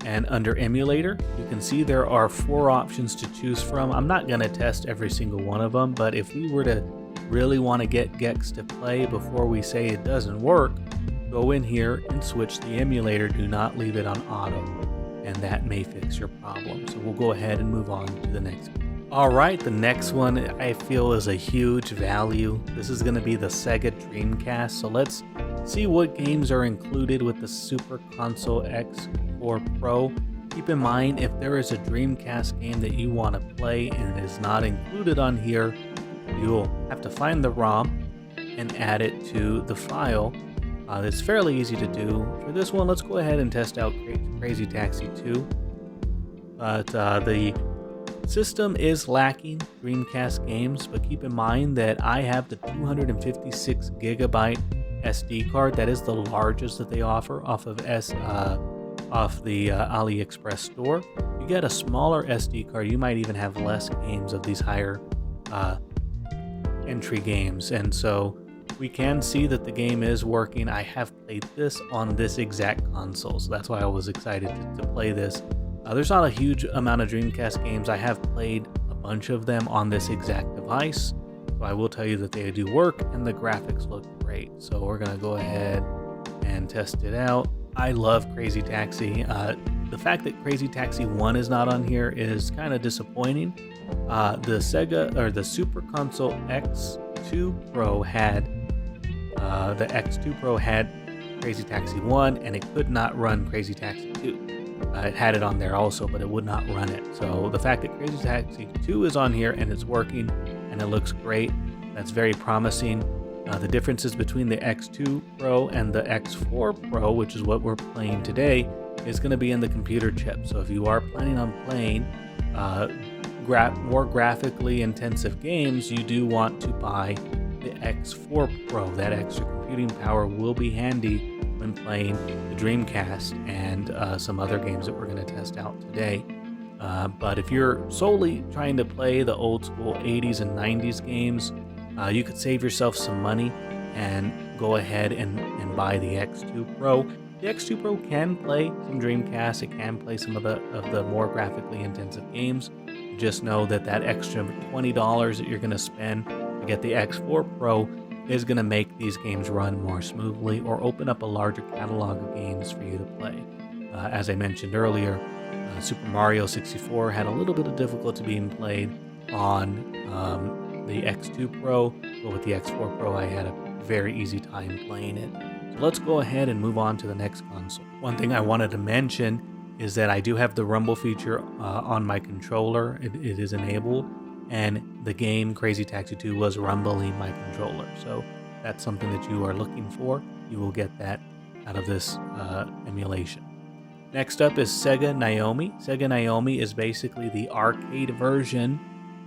Speaker 1: And under Emulator, you can see there are 4 options to choose from. I'm not going to test every single one of them, but if we were to really want to get Gex to play before we say it doesn't work, go in here and switch the emulator. Do not leave it on auto, and that may fix your problem. So we'll go ahead and move on to the next one. Alright, the next one I feel is a huge value. This is going to be the Sega Dreamcast. So let's see what games are included with the Super Console X4 Pro. Keep in mind, if there is a Dreamcast game that you want to play and it is not included on here, you'll have to find the ROM and add it to the file. It's fairly easy to do. For this one, let's go ahead and test out Crazy Taxi 2. But the system is lacking Dreamcast games, but keep in mind that I have the 256 gigabyte SD card. That is the largest that they offer off of off the AliExpress store. You get a smaller SD card, you might even have less games of these higher entry games, and so we can see that the game is working. I have played this on this exact console, so that's why I was excited to play this. There's not a huge amount of Dreamcast games. I have played a bunch of them on this exact device, so I will tell you that they do work and the graphics look great. So we're gonna go ahead and test it out. I love Crazy Taxi. The fact that Crazy Taxi 1 is not on here is kind of disappointing. The Super Console X2 Pro had the X2 Pro had Crazy Taxi 1 and it could not run Crazy Taxi 2. It had it on there also, but it would not run it. So the fact that Crazy Taxi 2 is on here and it's working and it looks great, that's very promising. The differences between the X2 Pro and the X4 Pro, which is what we're playing today, is going to be in the computer chip. So if you are planning on playing more graphically intensive games, you do want to buy the X4 Pro. That extra computing power will be handy when playing the Dreamcast and some other games that we're going to test out today. But if you're solely trying to play the old school 80s and 90s games, you could save yourself some money and go ahead and buy the X2 Pro. The X2 Pro can play some Dreamcast, it can play some of the more graphically intensive games. Just know that that extra $20 that you're going to spend to get the X4 Pro is going to make these games run more smoothly or open up a larger catalog of games for you to play. As I mentioned earlier, Super Mario 64 had a little bit of difficulty being played on the X2 Pro, but with the X4 Pro I had a very easy time playing it. So let's go ahead and move on to the next console. One thing I wanted to mention is that I do have the rumble feature on my controller. It is enabled, and the game Crazy Taxi 2 was rumbling my controller. So that's something that you are looking for. You will get that out of this emulation. Next up is Sega NAOMI. Sega NAOMI is basically the arcade version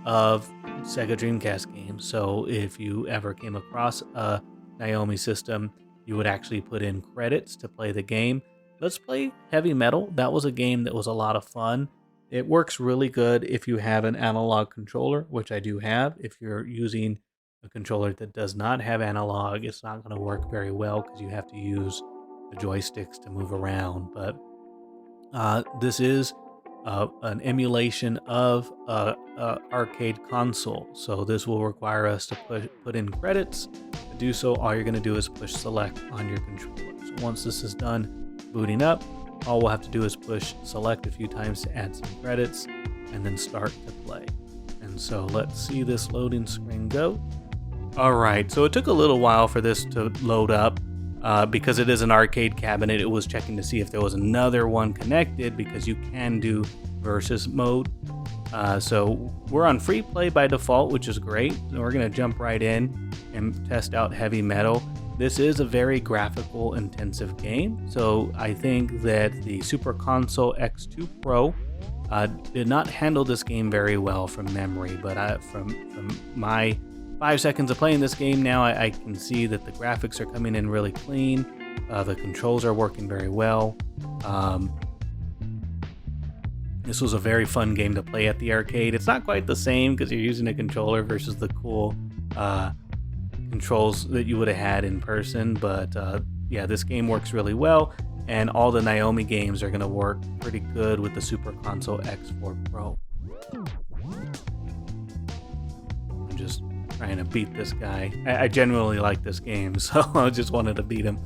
Speaker 1: of Sega Dreamcast games. So if you ever came across a NAOMI system, you would actually put in credits to play the game. Let's play Heavy Metal. That was a game that was a lot of fun. It works really good if you have an analog controller, which I do have. If you're using a controller that does not have analog, it's not going to work very well because you have to use the joysticks to move around. But this is an emulation of an arcade console. So this will require us to put in credits. To do so, all you're going to do is push select on your controller. So once this is done booting up, all we'll have to do is push select a few times to add some credits and then start to play. And so let's see this loading screen go. Alright, so it took a little while for this to load up because it is an arcade cabinet. It was checking to see if there was another one connected because you can do versus mode. So we're on free play by default, which is great. So we're going to jump right in and test out Heavy Metal. This is a very graphical intensive game, so I think that the Super Console X2 Pro did not handle this game very well from memory, but from my 5 seconds of playing this game now, I can see that the graphics are coming in really clean, the controls are working very well. This was a very fun game to play at the arcade. It's not quite the same because you're using a controller versus the cool controls that you would have had in person, but yeah, this game works really well, and all the NAOMI games are going to work pretty good with the Super Console X4 Pro. I'm just trying to beat this guy. I genuinely like this game, so I just wanted to beat him.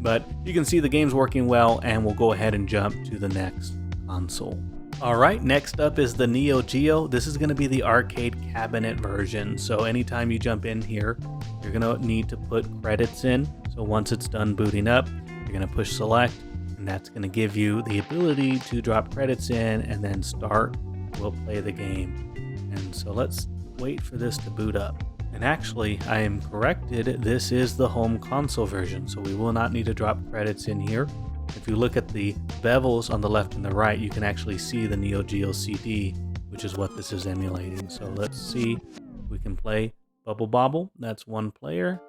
Speaker 1: But you can see the game's working well, and we'll go ahead and jump to the next console. Alright, next up is the NeoGeo. This is going to be the arcade cabinet version, so anytime you jump in here, you're going to need to put credits in. So once it's done booting up, you're going to push select, and that's going to give you the ability to drop credits in and then start. We'll play the game. And so let's wait for this to boot up. And actually, I am corrected. This is the home console version, so we will not need to drop credits in here. If you look at the bevels on the left and the right, you can actually see the NeoGeo CD, which is what this is emulating. So let's see, we can play Bubble Bobble. That's one player.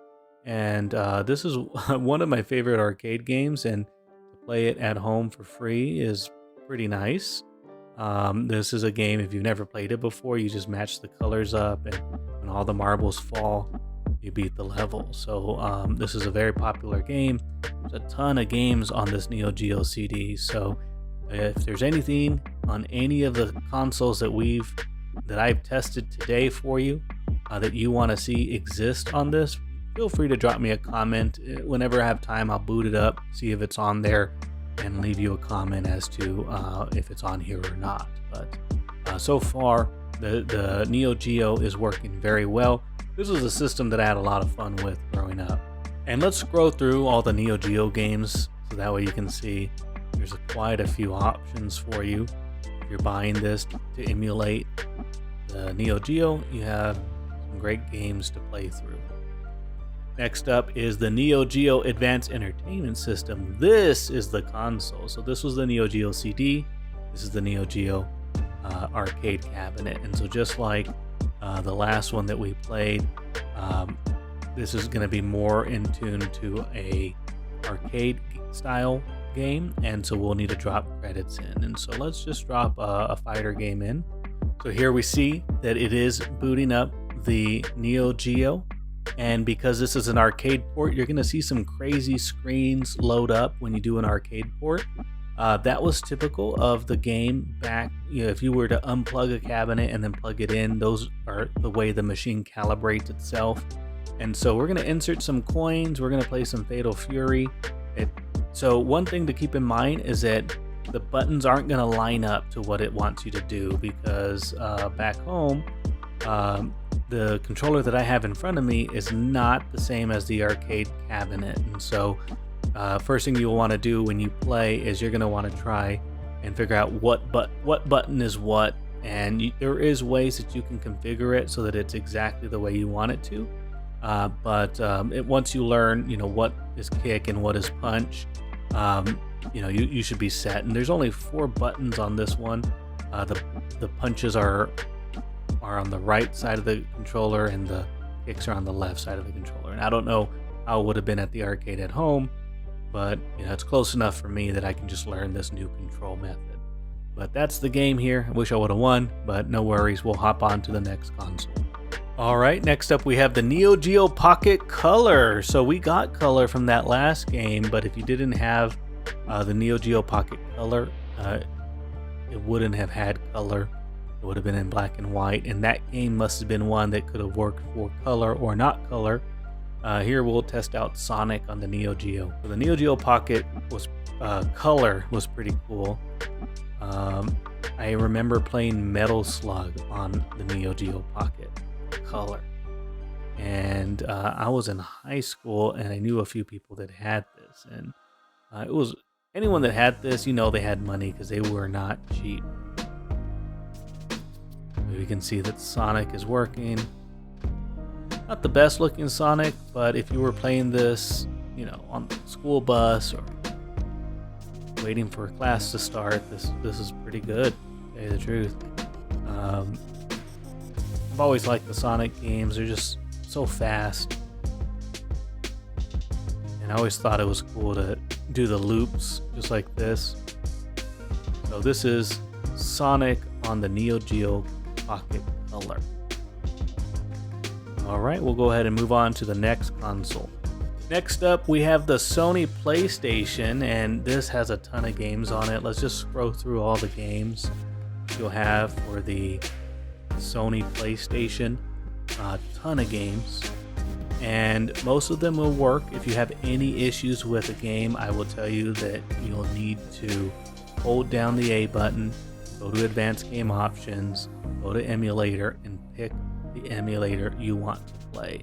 Speaker 1: And this is one of my favorite arcade games, and to play it at home for free is pretty nice. This is a game, if you've never played it before, you just match the colors up, and when all the marbles fall, you beat the level. So this is a very popular game. There's a ton of games on this NeoGeo CD. So if there's anything on any of the consoles that I've tested today for you that you want to see exist on this, feel free to drop me a comment. Whenever I have time, I'll boot it up, see if it's on there, and leave you a comment as to if it's on here or not. But so far, the NeoGeo is working very well. This was a system that I had a lot of fun with growing up. And let's scroll through all the NeoGeo games so that way you can see there's quite a few options for you. If you're buying this to emulate the NeoGeo, you have some great games to play through. Next up is the NeoGeo Advanced Entertainment System. This is the console. So this was the NeoGeo CD. This is the NeoGeo arcade cabinet. And so just like the last one that we played, this is going to be more in tune to a arcade style game, and so we'll need to drop credits in. And so let's just drop a fighter game in. So here we see that it is booting up the NeoGeo, and because this is an arcade port, you're going to see some crazy screens load up when you do an arcade port. That was typical of the game back. If you were to unplug a cabinet and then plug it in, those are the way the machine calibrates itself. And so we're going to insert some coins. We're going to play some Fatal Fury. So one thing to keep in mind is that the buttons aren't going to line up to what it wants you to do, because back home, the controller that I have in front of me is not the same as the arcade cabinet. And so first thing you'll want to do when you play is you're going to want to try and figure out what button is what. And there is ways that you can configure it so that it's exactly the way you want it to. But once you learn, what is kick and what is punch, you should be set. And there's only 4 buttons on this one. The punches are on the right side of the controller, and the kicks are on the left side of the controller. And I don't know how it would have been at the arcade at home, but it's close enough for me that I can just learn this new control method. But that's the game here. I wish I would have won, but no worries. We'll hop on to the next console. All right, next up we have the NeoGeo Pocket Color. So we got color from that last game, but if you didn't have the NeoGeo Pocket Color, it wouldn't have had color. It would have been in black and white, and that game must have been one that could have worked for color or not color. Here we'll test out Sonic on the NeoGeo. So the NeoGeo Pocket was color was pretty cool. I remember playing Metal Slug on the NeoGeo Pocket Color, and I was in high school, and I knew a few people that had this, and it was anyone that had this, they had money, because they were not cheap. You can see that Sonic is working. Not the best looking Sonic, but if you were playing this, on the school bus or waiting for a class to start, this is pretty good, to tell you the truth. I've always liked the Sonic games. They're just so fast. And I always thought it was cool to do the loops just like this. So this is Sonic on the NeoGeo Pocket Color. Alright, we'll go ahead and move on to the next console. Next up, we have the Sony PlayStation, and this has a ton of games on it. Let's just scroll through all the games you'll have for the Sony PlayStation. A ton of games, and most of them will work. If you have any issues with a game, I will tell you that you'll need to hold down the A button, go to Advanced Game Options, go to Emulator, and pick the emulator you want to play.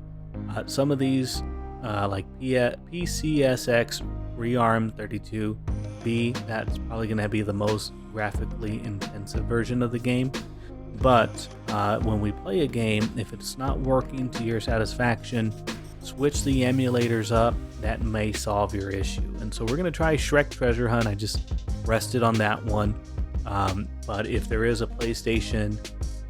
Speaker 1: Some of these, like PCSX Rearm 32B, that's probably going to be the most graphically intensive version of the game. But when we play a game, if it's not working to your satisfaction, switch the emulators up. That may solve your issue. And so we're going to try Shrek Treasure Hunt. I just rested on that one. But if there is a PlayStation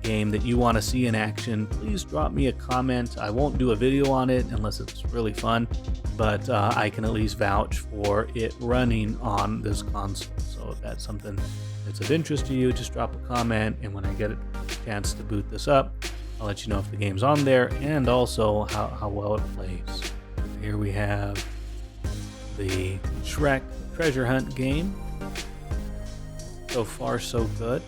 Speaker 1: game that you want to see in action, please drop me a comment. I won't do a video on it unless it's really fun, but I can at least vouch for it running on this console. So if that's something that's of interest to you, just drop a comment, and when I get a chance to boot this up, I'll let you know if the game's on there and also how well it plays. Here we have the Shrek Treasure Hunt game. So far, so good.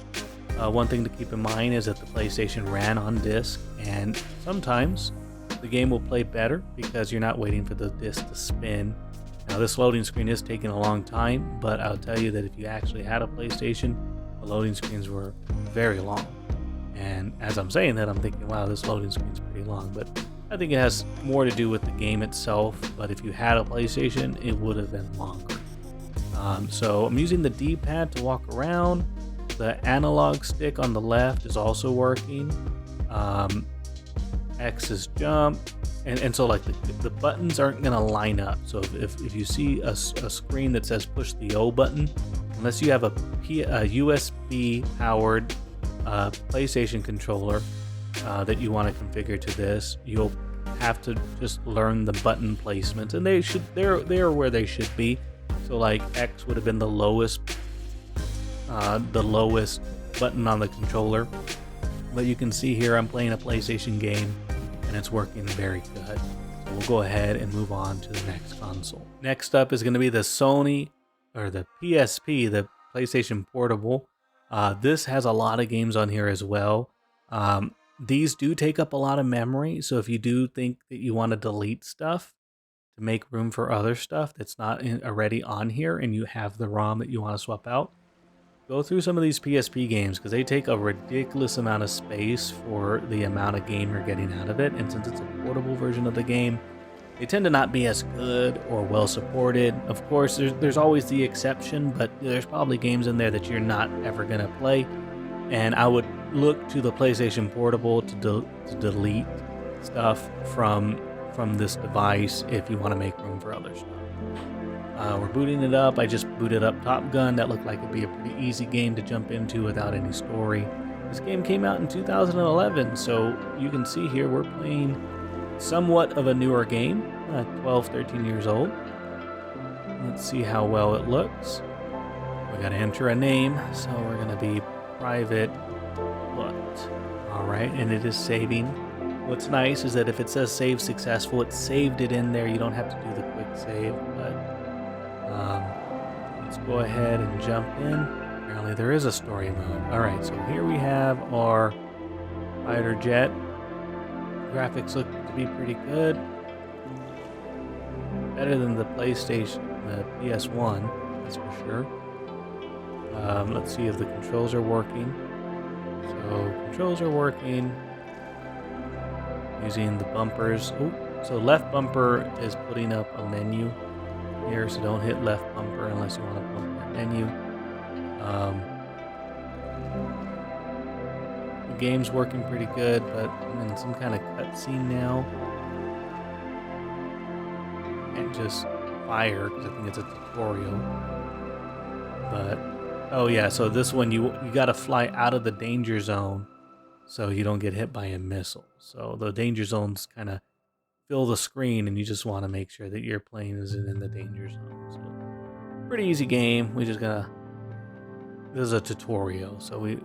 Speaker 1: One thing to keep in mind is that the PlayStation ran on disc, and sometimes the game will play better because you're not waiting for the disc to spin. Now, this loading screen is taking a long time, but I'll tell you that if you actually had a PlayStation, the loading screens were very long. And as I'm saying that, I'm thinking, wow, this loading screen's pretty long, but I think it has more to do with the game itself. But if you had a PlayStation, it would have been longer. So I'm using the D-pad to walk around. The analog stick on the left is also working. X is jump. And so like the buttons aren't going to line up. So if you see a screen that says push the O button, unless you have a USB powered PlayStation controller that you want to configure to this, you'll have to just learn the button placements, and they're where they should be. So like X would have been the lowest button on the controller. But you can see here I'm playing a PlayStation game and it's working very good. So we'll go ahead and move on to the next console. Next up is going to be the Sony, or the PSP, the PlayStation Portable. This has a lot of games on here as well. These do take up a lot of memory, so if you do think that you want to delete stuff to make room for other stuff that's not already on here and you have the ROM that you want to swap out, go through some of these PSP games because they take a ridiculous amount of space for the amount of game you're getting out of it. And since it's a portable version of the game, they tend to not be as good or well supported. Of course, there's always the exception, but there's probably games in there that you're not ever going to play. And I would look to the PlayStation Portable to delete stuff from this device if you want to make room for other stuff. We're booting it up. I just booted up Top Gun. That looked like it'd be a pretty easy game to jump into without any story. This game came out in 2011, so you can see here we're playing somewhat of a newer game, 12, 13 years old. Let's see how well it looks. We gotta enter a name, so we're gonna be private booked. All right, and it is saving. What's nice is that if it says save successful, it saved it in there. You don't have to do the quick save, but let's go ahead and jump in. Apparently there is a story mode. All right, so here we have our fighter jet. Graphics look to be pretty good. Better than the PlayStation, the PS1, that's for sure. Let's see if the controls are working. So controls are working. Using the bumpers. Ooh, so left bumper is putting up a menu here, so don't hit left bumper unless you want to bump that menu. The game's working pretty good, but I'm in some kind of cutscene now. Can't just fire because I think it's a tutorial. But oh yeah, so this one you got to fly out of the danger zone so you don't get hit by a missile. So the danger zones kind of fill the screen, and you just want to make sure that your plane isn't in the danger zone. So pretty easy game. We just gotta. This is a tutorial, so we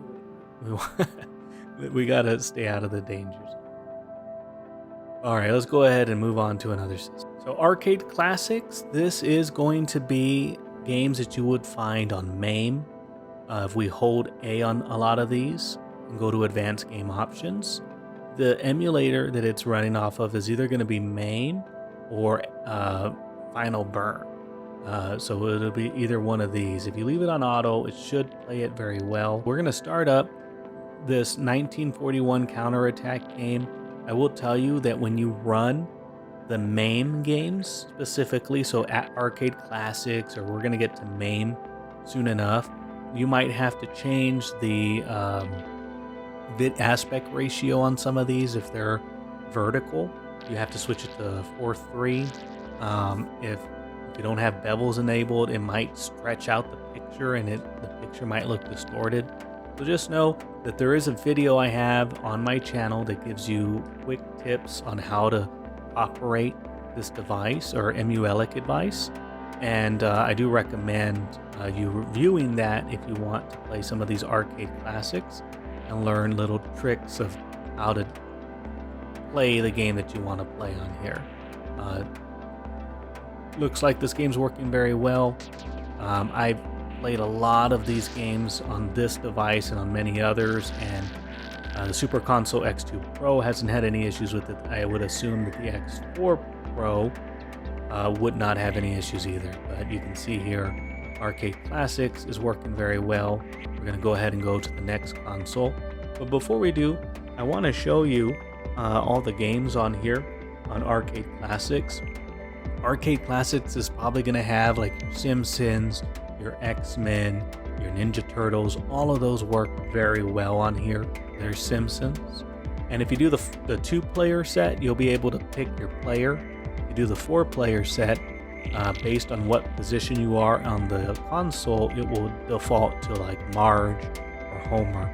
Speaker 1: gotta stay out of the danger zone. All right, let's go ahead and move on to another system. So Arcade Classics. This is going to be games that you would find on MAME. If we hold A on a lot of these and go to Advanced Game Options, the emulator that it's running off of is either going to be MAME or Final Burn. So it'll be either one of these. If you leave it on auto, it should play it very well. We're going to start up this 1941 counterattack game. I will tell you that when you run the MAME games specifically, so at Arcade Classics, or we're going to get to MAME soon enough, you might have to change the bit aspect ratio on some of these. If they're vertical, you have to switch it to 4:3. If you don't have bevels enabled, it might stretch out the picture and the picture might look distorted. So just know that there is a video I have on my channel that gives you quick tips on how to operate this device, or MULIC device, and I do recommend you reviewing that if you want to play some of these Arcade Classics and learn little tricks of how to play the game that you want to play on here. Looks like this game's working very well. I've played a lot of these games on this device and on many others, and the Super Console X2 Pro hasn't had any issues with it. I would assume that the X4 Pro would not have any issues either, but you can see here Arcade Classics is working very well. We're going to go ahead and go to the next console, but before we do, I want to show you all the games on here on Arcade Classics. Arcade Classics is probably going to have like your Simpsons, your X-Men, your Ninja Turtles. All of those work very well on here. There's Simpsons. And if you do the 2-player set, you'll be able to pick your player. If you do the 4-player set, based on what position you are on the console, it will default to like Marge or Homer.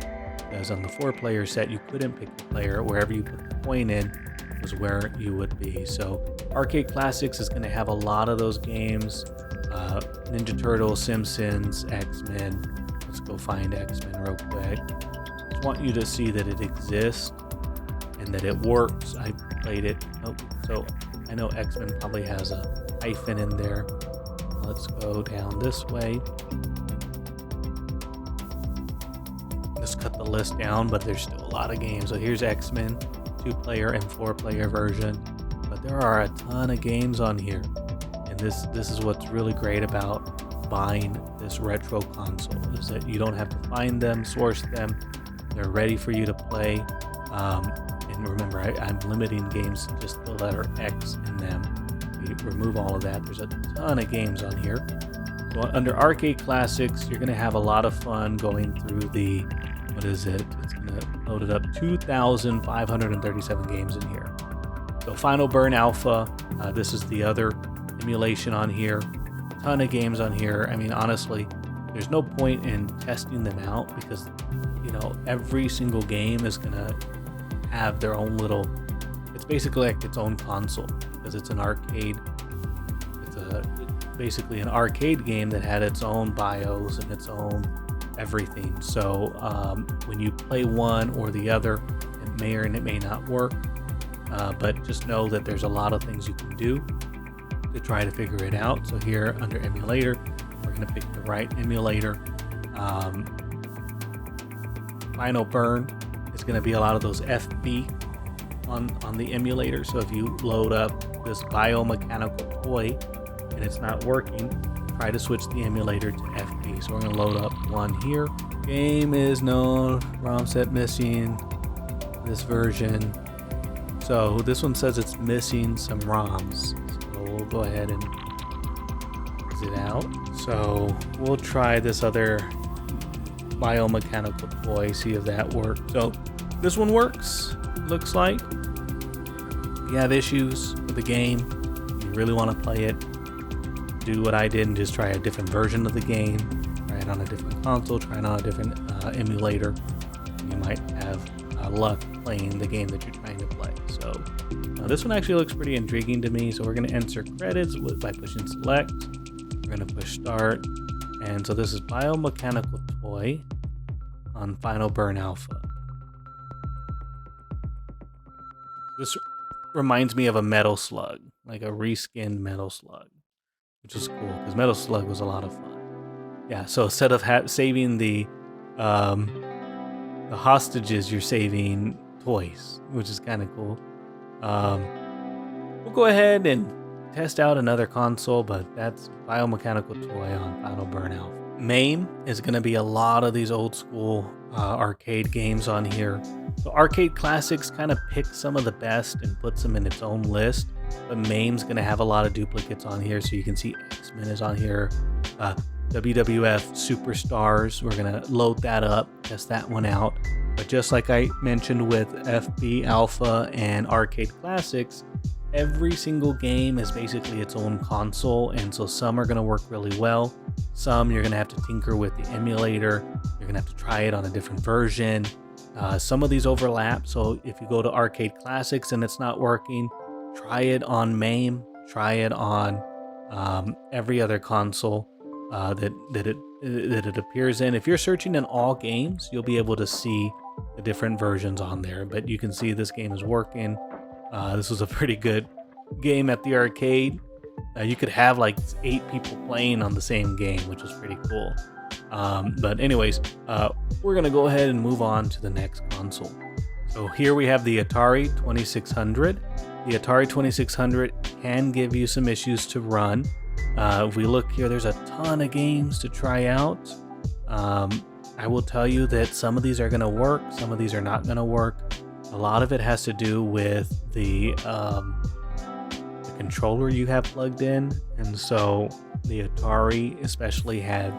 Speaker 1: Because on the 4-player set, you couldn't pick the player. Wherever you put the point in was where you would be. So Arcade Classics is going to have a lot of those games. Ninja Turtles, Simpsons, X-Men. Let's go find X-Men real quick. Just want you to see that it exists and that it works. I played it. Oh, so I know X-Men probably has a hyphen in there. Let's go down this way. Just cut the list down, but there's still a lot of games. So here's X-Men, 2-player and 4-player version. But there are a ton of games on here. And this is what's really great about buying this retro console, is that you don't have to find them, source them. They're ready for you to play. And remember, I'm limiting games to just the letter X in them. We remove all of that. There's a ton of games on here. So under Arcade Classics, you're going to have a lot of fun going through the, what is it? It's going to load it up, 2,537 games in here. So Final Burn Alpha, this is the other emulation on here. A ton of games on here. I mean, honestly, there's no point in testing them out because, you know, every single game is going to have their own little, it's basically like its own console because it's an arcade. It's basically an arcade game that had its own BIOS and its own everything. So when you play one or the other, it may or it may not work. But just know that there's a lot of things you can do to try to figure it out. So here under emulator, we're going to pick the right emulator. Final Burn is going to be a lot of those FB on the emulator. So if you load up this biomechanical toy and it's not working, try to switch the emulator to FB. So we're going to load up one here. Game is known, ROM set missing, this version. So this one says it's missing some ROMs. So we'll go ahead and exit out. So we'll try this other biomechanical toy, see if that works. So this one works, looks like. If you have issues with the game, you really want to play it, do what I did and just try a different version of the game. Try it on a different console, try it on a different emulator. You might have luck playing the game that you're trying to play. So this one actually looks pretty intriguing to me. So we're going to insert credits by pushing select. We're going to push start. And so this is biomechanical toy on Final Burn Alpha. This reminds me of a Metal Slug, like a reskinned Metal Slug, which is cool because Metal Slug was a lot of fun. Yeah, so instead of saving the hostages, you're saving toys, which is kind of cool. We'll go ahead and test out another console, but that's biomechanical toy on Final Burn Alpha. MAME is going to be a lot of these old school arcade games on here. So Arcade Classics kind of picks some of the best and puts them in its own list, but MAME's going to have a lot of duplicates on here. So you can see X-Men is on here, WWF Superstars. We're going to load that up, test that one out. But just like I mentioned with FB Alpha and Arcade Classics, every single game is basically its own console, and so some are going to work really well. Some you're going to have to tinker with the emulator. You're going to have to try it on a different version. Some of these overlap, so if you go to Arcade Classics and it's not working, try it on MAME, try it on every other console that it appears in. If you're searching in all games, you'll be able to see the different versions on there, but you can see this game is working. This was a pretty good game at the arcade. You could have like 8 people playing on the same game, which was pretty cool. But anyways, we're going to go ahead and move on to the next console. So here we have the Atari 2600. The Atari 2600 can give you some issues to run. If we look here, there's a ton of games to try out. I will tell you that some of these are going to work, some of these are not going to work. A lot of it has to do with the controller you have plugged in, and so the Atari especially had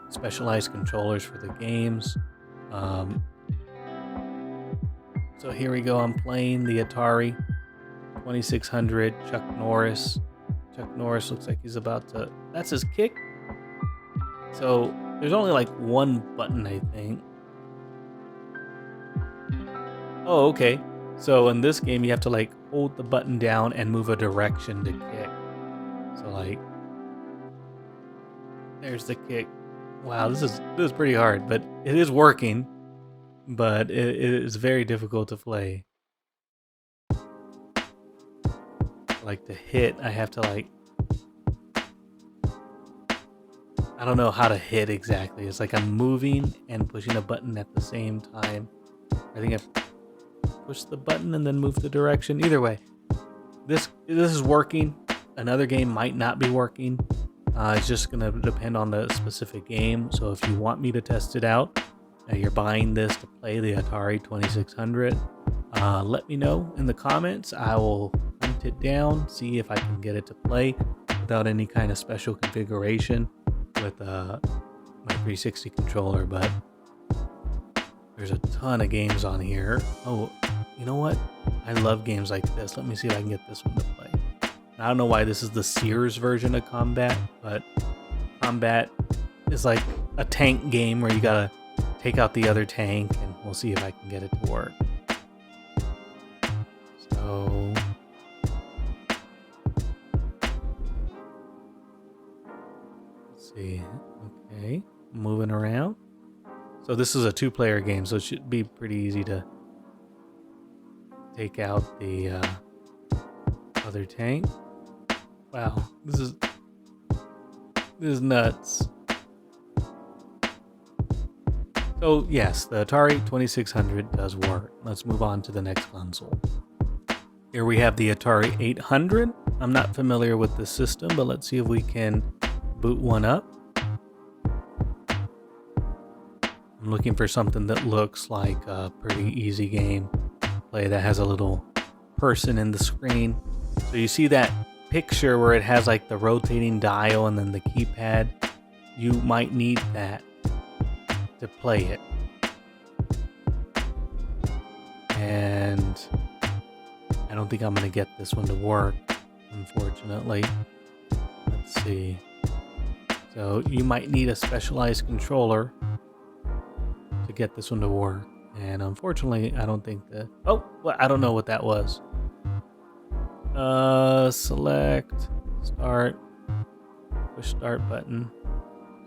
Speaker 1: specialized controllers for the games. So here we go, I'm playing the Atari 2600, Chuck Norris. Chuck Norris looks like he's about to, that's his kick. So there's only like one button, I think. Oh, okay. So in this game, you have to like hold the button down and move a direction to kick. So like, There's the kick. Wow, this is pretty hard, but it is working. But it is very difficult to play. Like to hit, I have to like... I don't know how to hit exactly. It's like I'm moving and pushing a button at the same time. I think I push the button and then move the direction. Either way, this is working. Another game might not be working. It's just gonna depend on the specific game. So if you want me to test it out, you're buying this to play the Atari 2600, let me know in the comments. I will hunt it down, see if I can get it to play without any kind of special configuration with my 360 controller. But there's a ton of games on here. Oh, you know what? I love games like this. Let me see if I can get this one to play. I don't know why this is the Sears version of Combat, but Combat is like a tank game where you gotta take out the other tank, and we'll see if I can get it to work. So let's see. Okay, moving around. So this is a 2-player game, so it should be pretty easy to take out the other tank. Wow, this is nuts. So yes, the Atari 2600 does work. Let's move on to the next console. Here we have the Atari 800. I'm not familiar with the system, but let's see if we can boot one up. I'm looking for something that looks like a pretty easy game to play that has a little person in the screen. So you see that picture where it has like the rotating dial and then the keypad. You might need that to play it. And I don't think I'm gonna get this one to work, unfortunately. Let's see. So you might need a specialized controller to get this one to work. And unfortunately, I don't think that... Oh, well, I don't know what that was. Select, start, push start button.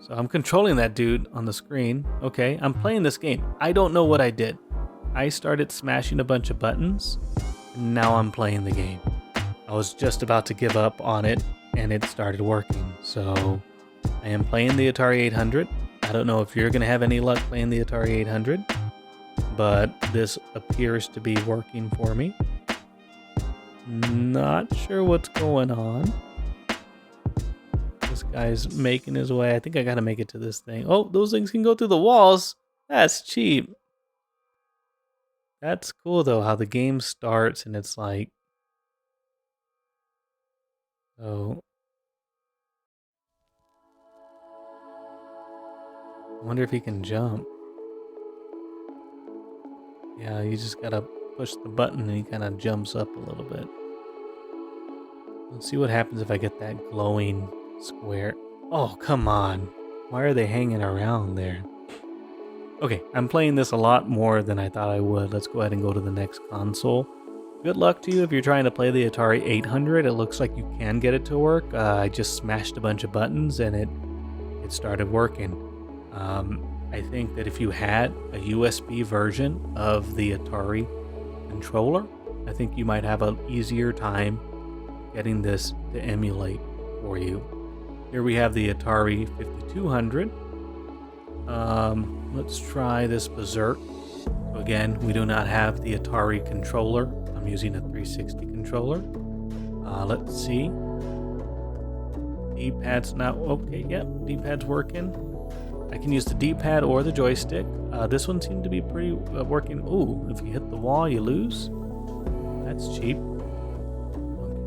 Speaker 1: So I'm controlling that dude on the screen. Okay, I'm playing this game. I don't know what I did. I started smashing a bunch of buttons, and now I'm playing the game. I was just about to give up on it, and it started working. So I am playing the Atari 800. I don't know if you're going to have any luck playing the Atari 800, but this appears to be working for me. Not sure what's going on. This guy's making his way. I think I gotta make it to this thing. Oh, those things can go through the walls. That's cheap. That's cool though, how the game starts and it's like... Oh. I wonder if he can jump. Yeah, you just gotta push the button and he kind of jumps up a little bit. Let's see what happens if I get that glowing square. Oh, come on. Why are they hanging around there? Okay, I'm playing this a lot more than I thought I would. Let's go ahead and go to the next console. Good luck to you if you're trying to play the Atari 800. It looks like you can get it to work. I just smashed a bunch of buttons and it started working. I think that if you had a USB version of the Atari controller, I think you might have an easier time getting this to emulate for you. Here we have the Atari 5200. Let's try this Berserk. So again, we do not have the Atari controller. I'm using a 360 controller. Let's see. D-pad's not okay. Yep, D-pad's working. I can use the D-pad or the joystick. This one seemed to be pretty working. Ooh, if you hit the wall, you lose. That's cheap.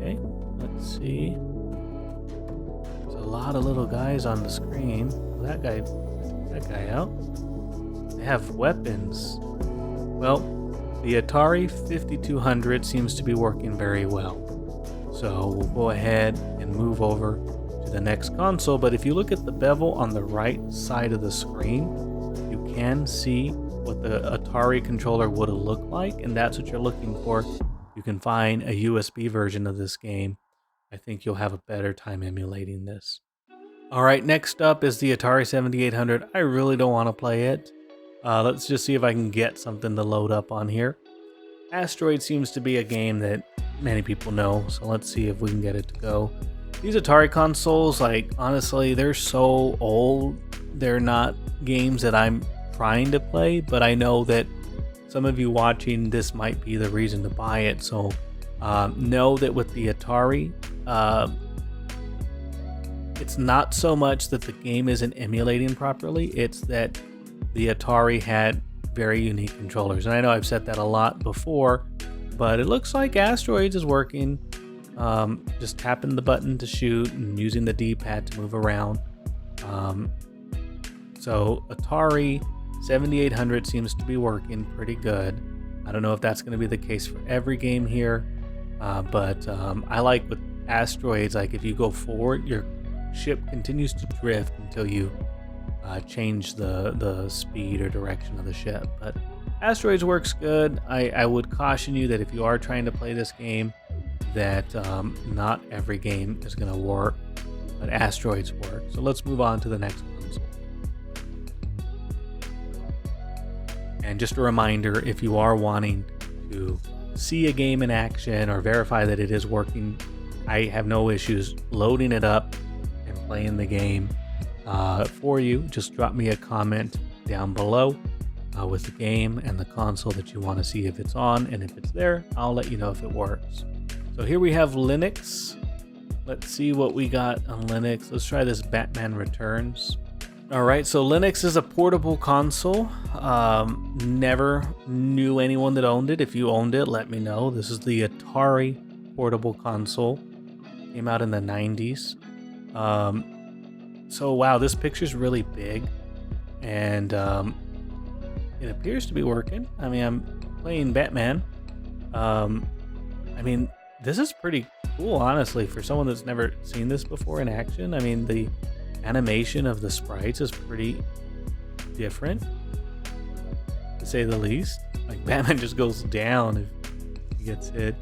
Speaker 1: Okay, let's see. There's a lot of little guys on the screen. That guy out. They have weapons. Well, the Atari 5200 seems to be working very well. So we'll go ahead and move over to the next console. But if you look at the bevel on the right side of the screen, you can see what the Atari controller would have looked like, and that's what you're looking for. You can find a USB version of this game. I think you'll have a better time emulating this. Alright, next up is the Atari 7800. I really don't want to play it. Let's just see if I can get something to load up on here. Asteroid seems to be a game that many people know, so let's see if we can get it to go. These Atari consoles, like, honestly, they're so old. They're not games that I'm trying to play, but I know that some of you watching this might be the reason to buy it. So know that with the Atari, it's not so much that the game isn't emulating properly, it's that the Atari had very unique controllers. And I know I've said that a lot before, but it looks like Asteroids is working. Just tapping the button to shoot and using the D-pad to move around. So Atari 7800 seems to be working pretty good. I don't know if that's going to be the case for every game here, but I like with Asteroids, like if you go forward, your ship continues to drift until you change the speed or direction of the ship. But Asteroids works good. I would caution you that if you are trying to play this game, that not every game is going to work, but Asteroids work. So let's move on to the next console. And just a reminder, if you are wanting to see a game in action or verify that it is working, I have no issues loading it up and playing the game for you. Just drop me a comment down below with the game and the console that you want to see if it's on, and if it's there, I'll let you know if it works. So here we have Lynx. Let's see what we got on Lynx. Let's try this Batman Returns. Alright, so Lynx is a portable console. Never knew anyone that owned it. If you owned it, let me know. This is the Atari portable console. Came out in the 90s. So wow, this picture's really big. And it appears to be working. I mean, I'm playing Batman. I mean, this is pretty cool, honestly, for someone that's never seen this before in action. I mean, the animation of the sprites is pretty different, to say the least. Like, Batman just goes down if he gets hit.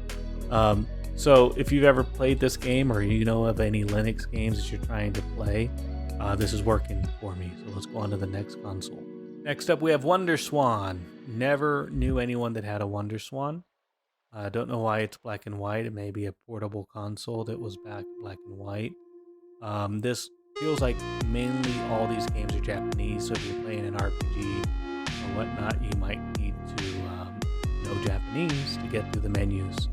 Speaker 1: So if you've ever played this game, or you know of any Lynx games that you're trying to play, this is working for me. So let's go on to the next console. Next up, we have Wonderswan. Never knew anyone that had a Wonderswan. I don't know why it's black and white. It may be a portable console that was back black and white. This feels like mainly all these games are Japanese, so if you're playing an RPG or whatnot, you might need to know Japanese to get through the menus.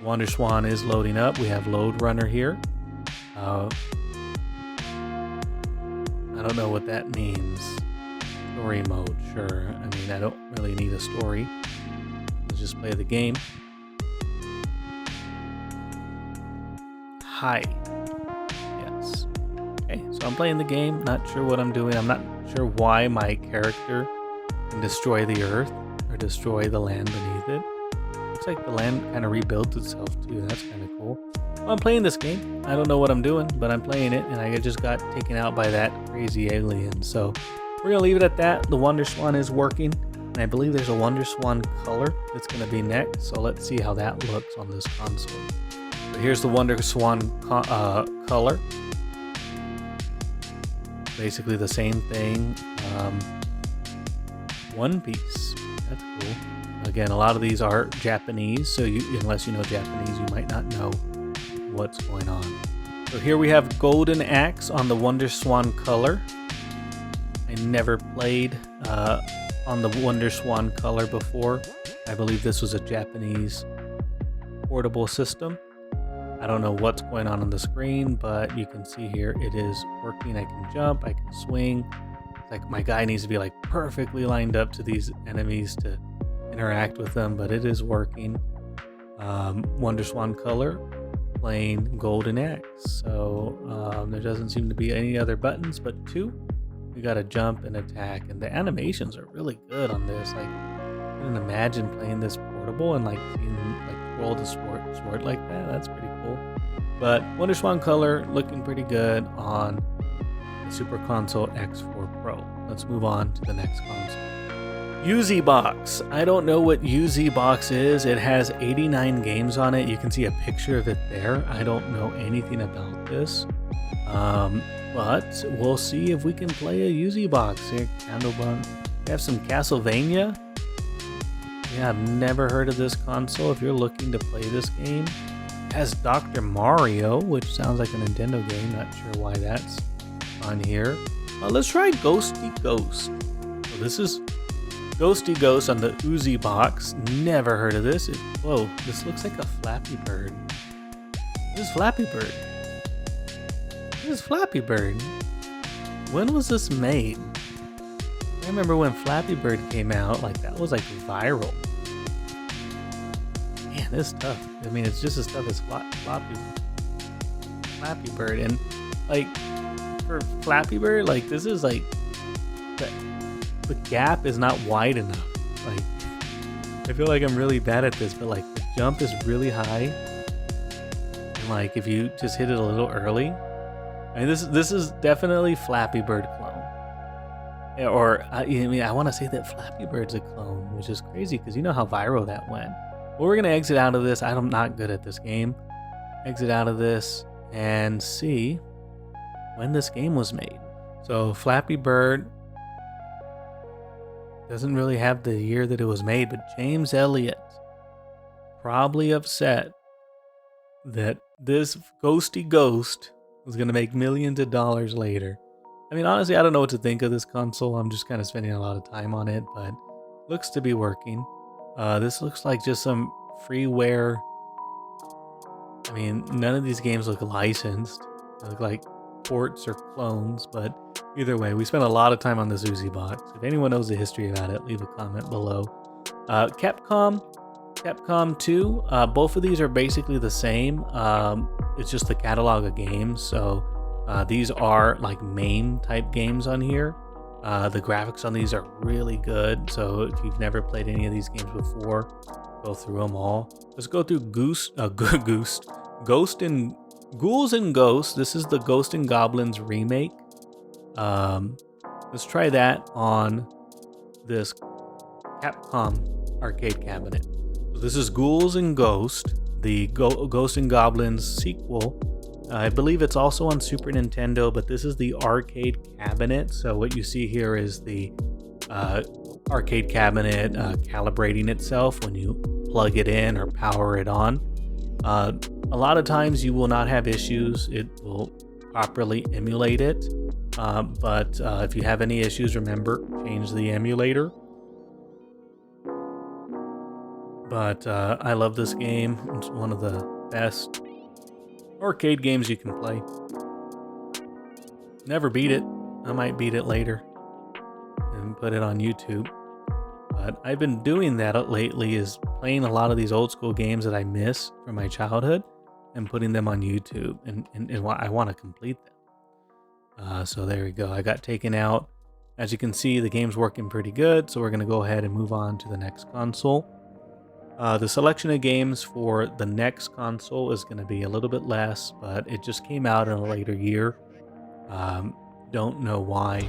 Speaker 1: Wonderswan is loading up. We have Load Runner here. I don't know what that means. Story mode, sure. I mean, I don't really need a story. Let's just play the game. Hi. Yes. Okay, so I'm playing the game. Not sure what I'm doing. I'm not sure why my character can destroy the earth or destroy the land beneath it. Looks like the land kind of rebuilds itself too. That's kind of cool. Well, I'm playing this game. I don't know what I'm doing, but I'm playing it, and I just got taken out by that crazy alien. So we're going to leave it at that. The Wonderswan is working, and I believe there's a Wonderswan color that's going to be next. So let's see how that looks on this console. So here's the Wonderswan color. Basically the same thing. One piece. That's cool. Again, a lot of these are Japanese, so unless you know Japanese, you might not know what's going on. So here we have Golden Axe on the Wonderswan color. I never played on the Wonderswan color before. I believe this was a Japanese portable system. I don't know what's going on the screen, but you can see here it is working. I can jump, I can swing. It's like my guy needs to be like perfectly lined up to these enemies to interact with them, but it is working. Wonderswan color, playing Golden Axe. So there doesn't seem to be any other buttons but two. We gotta jump and attack, and the animations are really good on this. Like, I couldn't imagine playing this portable and like seeing like roll the sword like that. That's pretty cool. But Wonderswan color looking pretty good on the Super Console X4 Pro. Let's move on to the next console. UZEBOX. I don't know what UZEBOX is. It has 89 games on it. You can see a picture of it there. I don't know anything about this. but we'll see if we can play a UZEBOX here. Candlebun. We have some Castlevania. Yeah, I've never heard of this console. If you're looking to play this game, it has Dr. Mario, which sounds like a Nintendo game. Not sure why that's on here. Let's try Ghosty Ghost. So this is Ghosty Ghost on the UZEBOX. Never heard of this. Whoa, this looks like a Flappy Bird. This is Flappy Bird. This is Flappy Bird. When was this made? I remember when Flappy Bird came out, like that was like viral. Man, this is tough. I mean, it's just as tough as Flappy Bird. And like for Flappy Bird, like this is like the gap is not wide enough. Like I feel like I'm really bad at this, but like the jump is really high. And like if you just hit it a little early, I mean this is definitely Flappy Bird clone. Or I mean I want to say that Flappy Bird's a clone, which is crazy because you know how viral that went. But we're gonna exit out of this. I'm not good at this game. Exit out of this and see when this game was made. So Flappy Bird doesn't really have the year that it was made, but James Elliott probably upset that this Ghosty Ghost was going to make millions of dollars later. I mean, honestly, I don't know what to think of this console. I'm just kind of spending a lot of time on it, but looks to be working. This looks like just some freeware. I mean, none of these games look licensed. They look like ports or clones, but either way, we spent a lot of time on this UZEBOX. If anyone knows the history about it, leave a comment below. Capcom 2, both of these are basically the same. It's just the catalog of games. So these are like MAME type games on here. The graphics on these are really good. So if you've never played any of these games before, go through them all. Let's go through Ghouls and Ghosts. This is the Ghost and Goblins remake. Let's try that on this Capcom arcade cabinet. So this is Ghouls and Ghost, the Ghost and Goblins sequel. I believe it's also on Super Nintendo, but this is the arcade cabinet. So what you see here is the arcade cabinet calibrating itself when you plug it in or power it on. A lot of times you will not have issues. It will properly emulate it. But if you have any issues, remember, change the emulator. But I love this game. It's one of the best arcade games you can play. Never beat it. I might beat it later and put it on YouTube. But I've been doing that lately, is playing a lot of these old school games that I miss from my childhood and putting them on YouTube, and I want to complete them. So there we go. I got taken out. As you can see, the game's working pretty good, so we're going to go ahead and move on to the next console. The selection of games for the next console is going to be a little bit less, but it just came out in a later year. Don't know why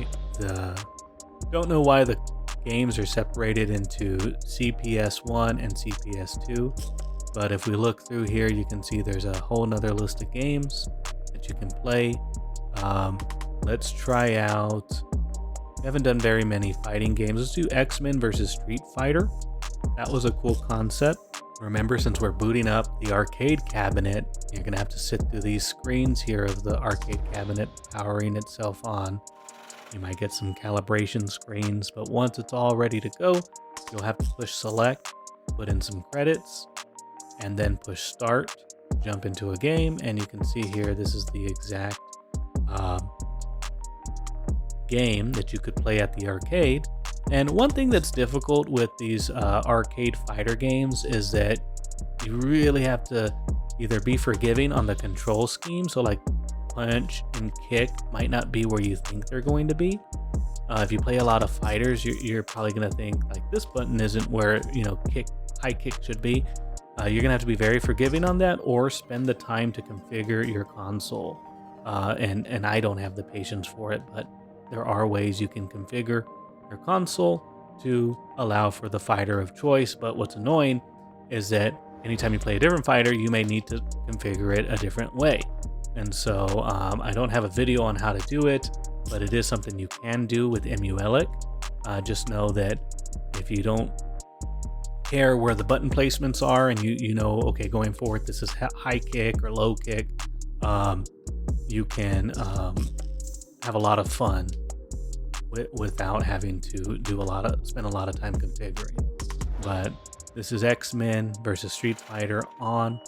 Speaker 1: the games are separated into CPS1 and CPS2, but if we look through here, you can see there's a whole nother list of games that you can play. Let's try out, we haven't done very many fighting games. Let's do X-Men versus Street Fighter. That was a cool concept. Remember, since we're booting up the arcade cabinet, you're gonna have to sit through these screens here of the arcade cabinet powering itself on. You might get some calibration screens, but once it's all ready to go, you'll have to push select, put in some credits, and then push start, jump into a game, and you can see here, this is the exact game that you could play at the arcade. And one thing that's difficult with these arcade fighter games is that you really have to either be forgiving on the control scheme, so like punch and kick might not be where you think they're going to be. If you play a lot of fighters, you're probably going to think like this button isn't where, you know, high kick should be. You're going to have to be very forgiving on that, or spend the time to configure your console. And I don't have the patience for it, but there are ways you can configure your console to allow for the fighter of choice. But what's annoying is that anytime you play a different fighter, you may need to configure it a different way. And so I don't have a video on how to do it, but it is something you can do with EmuELEC. Just know that if you don't care where the button placements are, and you know, okay, going forward, this is high kick or low kick, you can have a lot of fun without having to spend a lot of time configuring. But this is X-Men versus Street Fighter on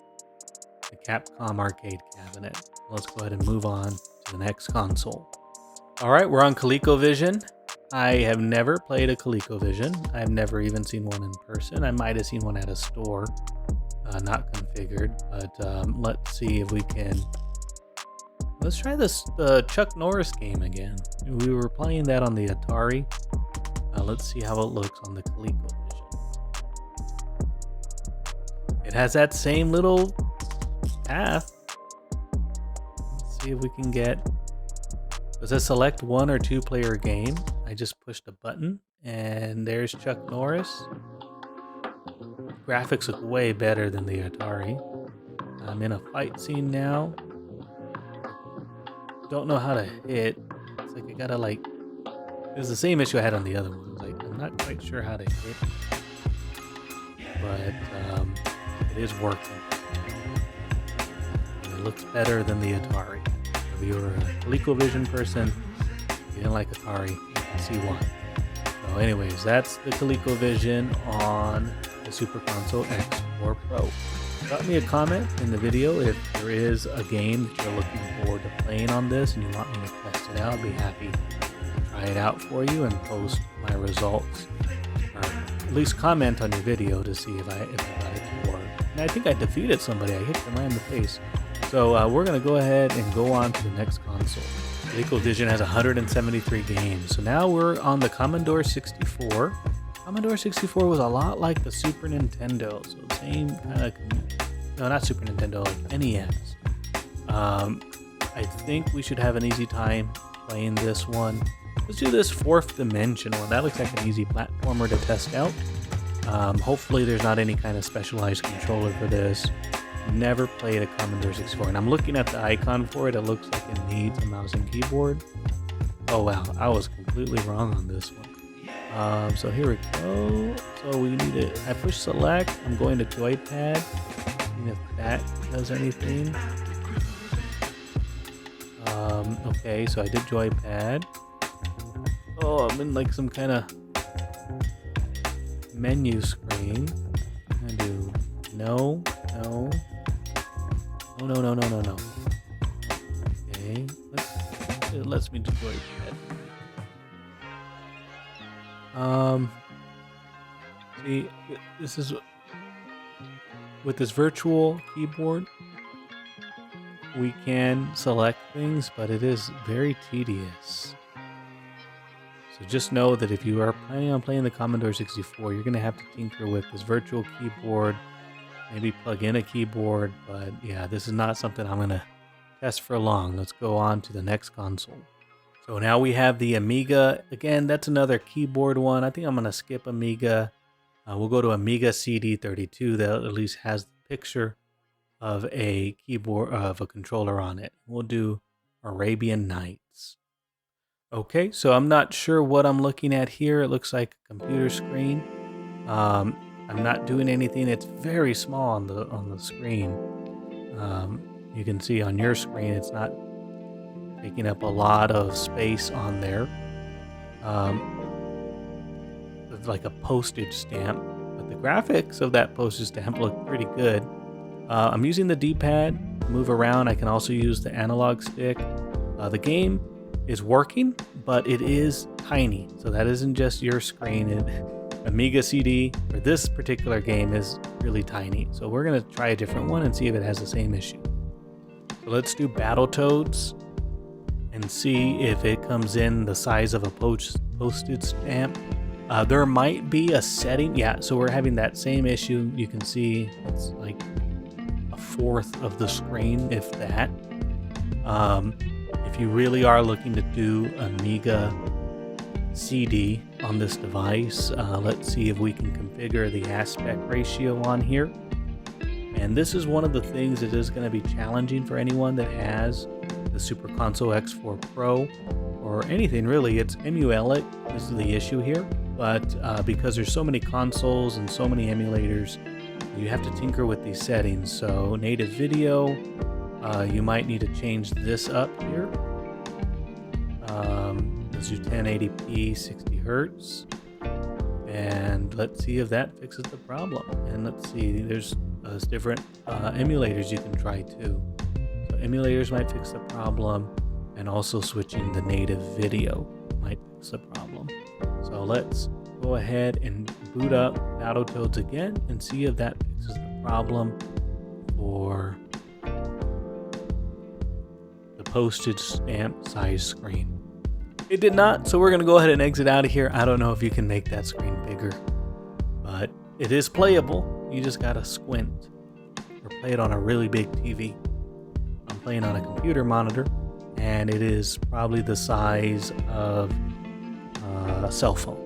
Speaker 1: the Capcom arcade cabinet. Let's go ahead and move on to the next console. All right, we're on ColecoVision. I have never played a ColecoVision. I've never even seen one in person. I might have seen one at a store, not configured. But let's see if we can. Let's try the Chuck Norris game again. We were playing that on the Atari. Let's see how it looks on the ColecoVision. It has that same little path. Let's see if we can get. Does it select 1 or 2 player game? I just pushed a button and there's Chuck Norris. Graphics look way better than the Atari. I'm in a fight scene now. Don't know how to hit. It's like I gotta it's the same issue I had on the other one. Like I'm not quite sure how to hit, but it is working. And it looks better than the Atari. If you were a ColecoVision person, you didn't like Atari, you can see why. So anyways, that's the ColecoVision on the Super Console X4 Pro. Drop me a comment in the video if there is a game that you're looking forward to playing on this and you want me to test it out. I'd be happy to try it out for you and post my results. Or at least comment on your video to see if I got it to work. And I think I defeated somebody. I hit them right in the face. So we're going to go ahead and go on to the next console. ColecoVision has 173 games. So now we're on the Commodore 64. Commodore 64 was a lot like the Super Nintendo. So same kind of, no, not Super Nintendo, like NES. I think we should have an easy time playing this one. Let's do this Fourth Dimension one. That looks like an easy platformer to test out. Hopefully there's not any kind of specialized controller for this. Never played a Commodore 64, and I'm looking at the icon for it. It looks like it needs a mouse and keyboard. Oh wow, I was completely wrong on this one. So here we go. So we need it. I push select. I'm going to joypad. And if that does anything. Okay, so I did joypad. Oh, I'm in like some kind of menu screen. I'm gonna do no. No. Okay, it lets me deploy that. See, this is with this virtual keyboard, we can select things, but it is very tedious. So just know that if you are planning on playing the Commodore 64, you're going to have to tinker with this virtual keyboard. Maybe plug in a keyboard, but yeah, this is not something I'm going to test for long. Let's go on to the next console. So now we have the Amiga. Again, that's another keyboard one. I think I'm going to skip Amiga. We'll go to Amiga CD32 that at least has the picture of a keyboard, of a controller on it. We'll do Arabian Nights. Okay, so I'm not sure what I'm looking at here. It looks like a computer screen. I'm not doing anything. It's very small on the screen. You can see on your screen it's not taking up a lot of space on there. It's like a postage stamp, but the graphics of that postage stamp look pretty good. I'm using the D-pad to move around. I can also use the analog stick. The game is working, but it is tiny, so that isn't just your screen. Amiga CD for this particular game is really tiny. So we're going to try a different one and see if it has the same issue. So let's do Battletoads and see if it comes in the size of a postage stamp. There might be a setting. Yeah, so we're having that same issue. You can see it's like a fourth of the screen, if that. If you really are looking to do Amiga CD on this device, let's see if we can configure the aspect ratio on here. And this is one of the things that is going to be challenging for anyone that has the Super Console X4 Pro or anything really. It's emulate is the issue here, but because there's so many consoles and so many emulators, you have to tinker with these settings. So native video, you might need to change this up here. Let's do 1080p 60 hertz, and let's see if that fixes the problem. And let's see, there's different emulators you can try too. So emulators might fix the problem, and also switching the native video might fix the problem. So let's go ahead and boot up Battletoads again and see if that fixes the problem for the postage stamp size screen. It did not, so we're going to go ahead and exit out of here. I don't know if you can make that screen bigger, but it is playable. You just got to squint or play it on a really big TV. I'm playing on a computer monitor, and it is probably the size of a cell phone.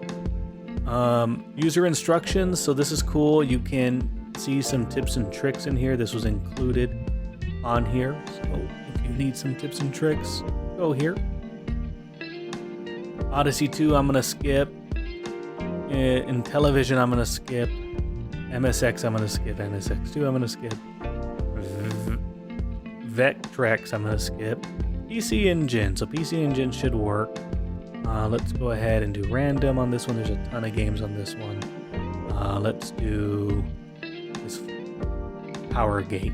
Speaker 1: User instructions, so this is cool. You can see some tips and tricks in here. This was included on here, so if you need some tips and tricks, go here. Odyssey 2 I'm going to skip. In television I'm going to skip. MSX I'm going to skip. MSX2 I'm going to skip. Vectrex I'm going to skip. PC Engine, so PC Engine should work. Let's go ahead and do random on this one. There's a ton of games on this one. Let's do this Power Gate.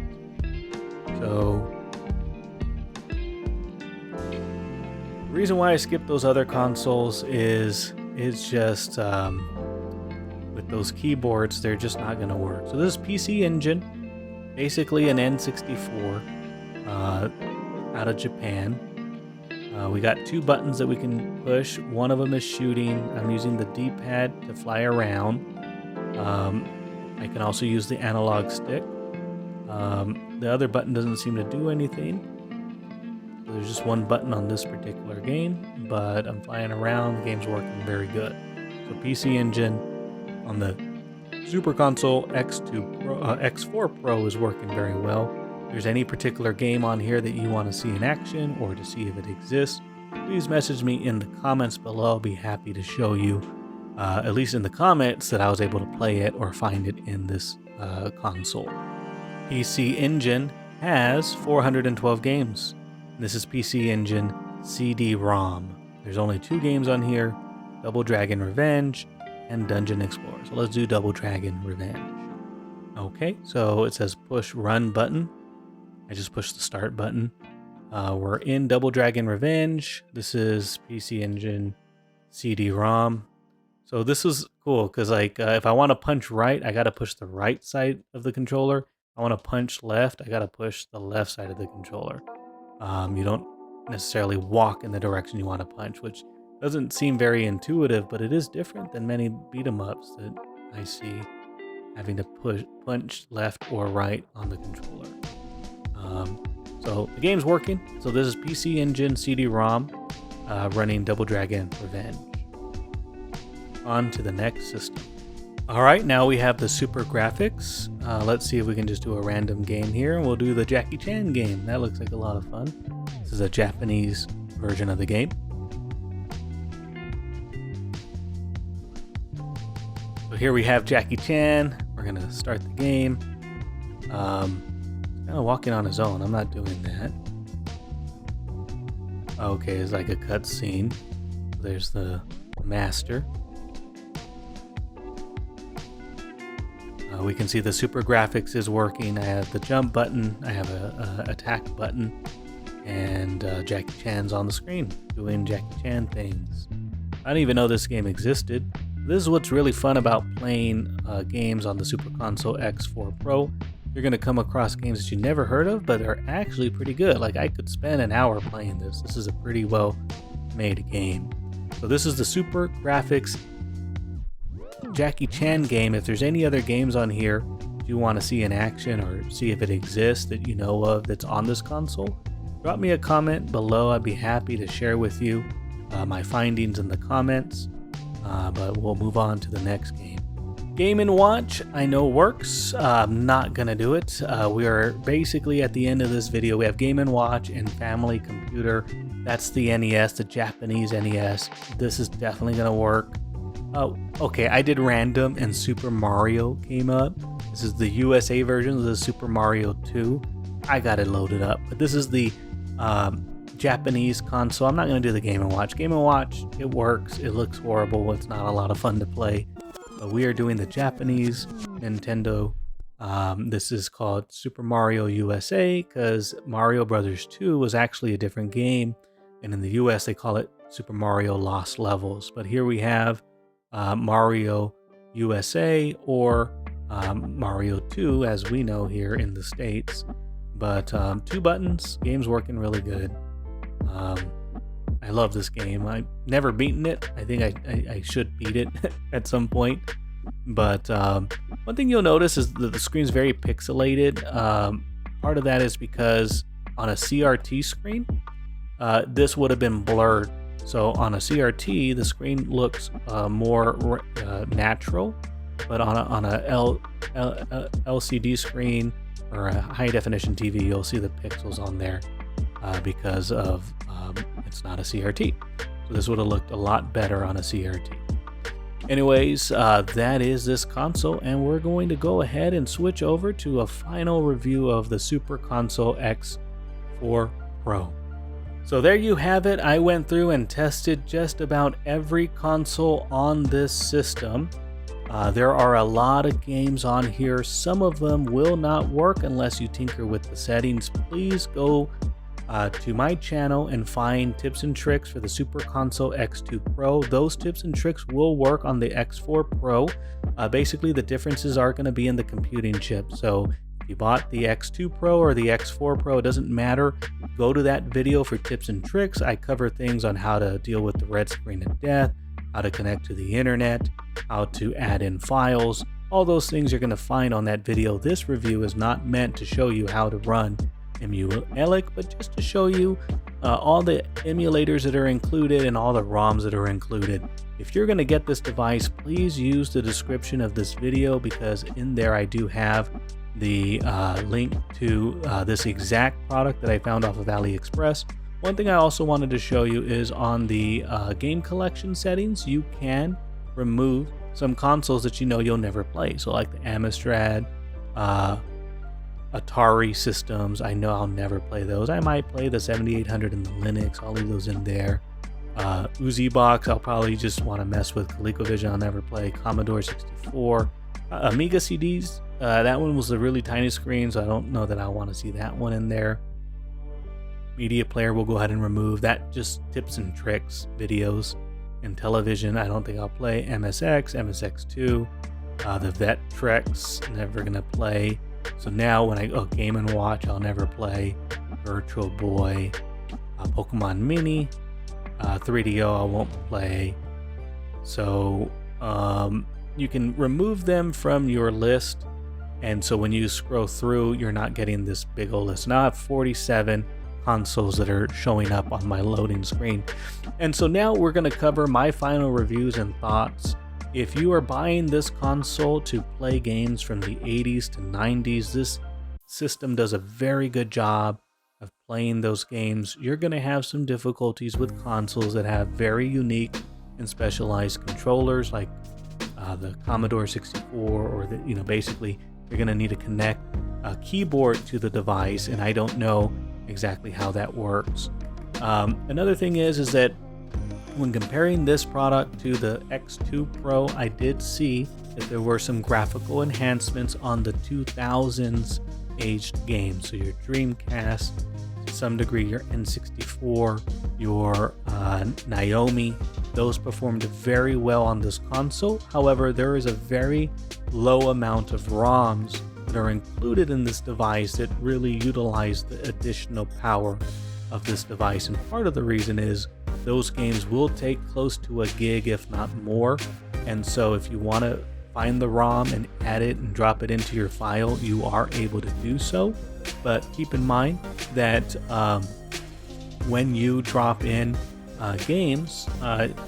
Speaker 1: So the reason why I skipped those other consoles is it's just with those keyboards, they're just not going to work. So this is PC Engine, basically an N64 out of Japan. We got two buttons that we can push. One of them is shooting. I'm using the D-pad to fly around. I can also use the analog stick. The other button doesn't seem to do anything. There's just one button on this particular game, but I'm flying around. The game's working very good. So PC Engine on the Super Console X4 Pro is working very well. If there's any particular game on here that you want to see in action or to see if it exists, please message me in the comments below. I'll be happy to show you, at least in the comments, that I was able to play it or find it in this console. PC Engine has 412 games. This is PC Engine CD-ROM. There's only two games on here, Double Dragon Revenge and Dungeon Explorer. So let's do Double Dragon Revenge. Okay, so it says push run button. I just pushed the start button. We're in Double Dragon Revenge. This is PC Engine CD-ROM. So this is cool because if I want to punch right, I got to push the right side of the controller. If I want to punch left, I got to push the left side of the controller. You don't necessarily walk in the direction you want to punch, which doesn't seem very intuitive, but it is different than many beat-em-ups that I see having to punch left or right on the controller. So the game's working. So this is PC Engine CD-ROM running Double Dragon Revenge. On to the next system. Alright, now we have the Super Grafx. Let's see if we can just do a random game here. We'll do the Jackie Chan game. That looks like a lot of fun. This is a Japanese version of the game. So here we have Jackie Chan. We're going to start the game. Kind of walking on his own. I'm not doing that. Okay, it's like a cutscene. There's the master. We can see the Super Grafx is working. I have the jump button, I have a attack button, and Jackie Chan's on the screen doing Jackie Chan things. I didn't even know this game existed. This is what's really fun about playing games on the Super Console X4 Pro. You're going to come across games that you never heard of, but they're actually pretty good. Like, I could spend an hour playing this. This is a pretty well made game. So this is the Super Grafx Jackie Chan game. If there's any other games on here you want to see in action or see if it exists that you know of that's on this console, drop me a comment below. I'd be happy to share with you my findings in the comments, but we'll move on to the next game. Game & Watch, I know works. I'm not gonna do it. We are basically at the end of this video. We have Game & Watch and Family Computer. That's the NES, the Japanese NES. This is definitely gonna work. Oh, okay, I did random and Super Mario came up. This is the USA version. This is Super Mario 2. I got it loaded up, but this is the Japanese console. I'm not gonna do the Game & Watch. Game & Watch, it works. It looks horrible. It's not a lot of fun to play. But we are doing the Japanese Nintendo. This is called Super Mario USA because Mario Brothers 2 was actually a different game, and in the US they call it Super Mario Lost Levels. But here we have Mario USA or Mario 2 as we know here in the States. But 2 buttons, game's working really good. I love this game. I've never beaten it. I think I should beat it at some point. But one thing you'll notice is that the screen's very pixelated. Part of that is because on a CRT screen, this would have been blurred. So on a CRT, the screen looks more natural, but on a LCD screen or a high definition TV, you'll see the pixels on there because of it's not a CRT. So this would have looked a lot better on a CRT. Anyways, that is this console, and we're going to go ahead and switch over to a final review of the Super Console X4 Pro. So there you have it. I went through and tested just about every console on this system. There are a lot of games on here. Some of them will not work unless you tinker with the settings. Please go to my channel and find tips and tricks for the Super Console X2 Pro. Those tips and tricks will work on the X4 Pro. Basically, the differences are going to be in the computing chip. So if you bought the X2 Pro or the X4 Pro, it doesn't matter. Go to that video for tips and tricks. I cover things on how to deal with the red screen of death, how to connect to the internet, how to add in files. All those things you're going to find on that video. This review is not meant to show you how to run EmuELEC, but just to show you all the emulators that are included and all the ROMs that are included. If you're going to get this device, please use the description of this video because in there I do have the link to this exact product that I found off of AliExpress. One thing I also wanted to show you is on the game collection settings, you can remove some consoles that you know you'll never play. So like the Amstrad, Atari systems, I know I'll never play those. I might play the 7800 and the Lynx, I'll leave those in there. UZEBOX, I'll probably just want to mess with. ColecoVision, I'll never play. Commodore 64. Amiga CDs, that one was a really tiny screen, so I don't know that I want to see that one in there. Media player, we'll go ahead and remove that. Just tips and tricks videos. And television, I don't think I'll play. MSX, MSX2, the Vectrex, never gonna play. So now when I go Game & Watch, I'll never play. Virtual Boy, Pokemon Mini, 3DO, I won't play. So you can remove them from your list, and so when you scroll through, you're not getting this big old list. Now I have 47 consoles that are showing up on my loading screen. And so now we're going to cover my final reviews and thoughts. If you are buying this console to play games from the 80s to 90s, this system does a very good job of playing those games. You're going to have some difficulties with consoles that have very unique and specialized controllers like the Commodore 64 or the, basically you're going to need to connect a keyboard to the device, and I don't know exactly how that works. Another thing is that when comparing this product to the X2 Pro, I did see that there were some graphical enhancements on the 2000s aged games. So your Dreamcast, to some degree your N64, your NAOMI, those performed very well on this console. However, there is a very low amount of ROMs that are included in this device that really utilize the additional power of this device. And part of the reason is those games will take close to a gig, if not more. And so if you want to find the ROM and add it and drop it into your file, you are able to do so. But keep in mind that when you drop in games,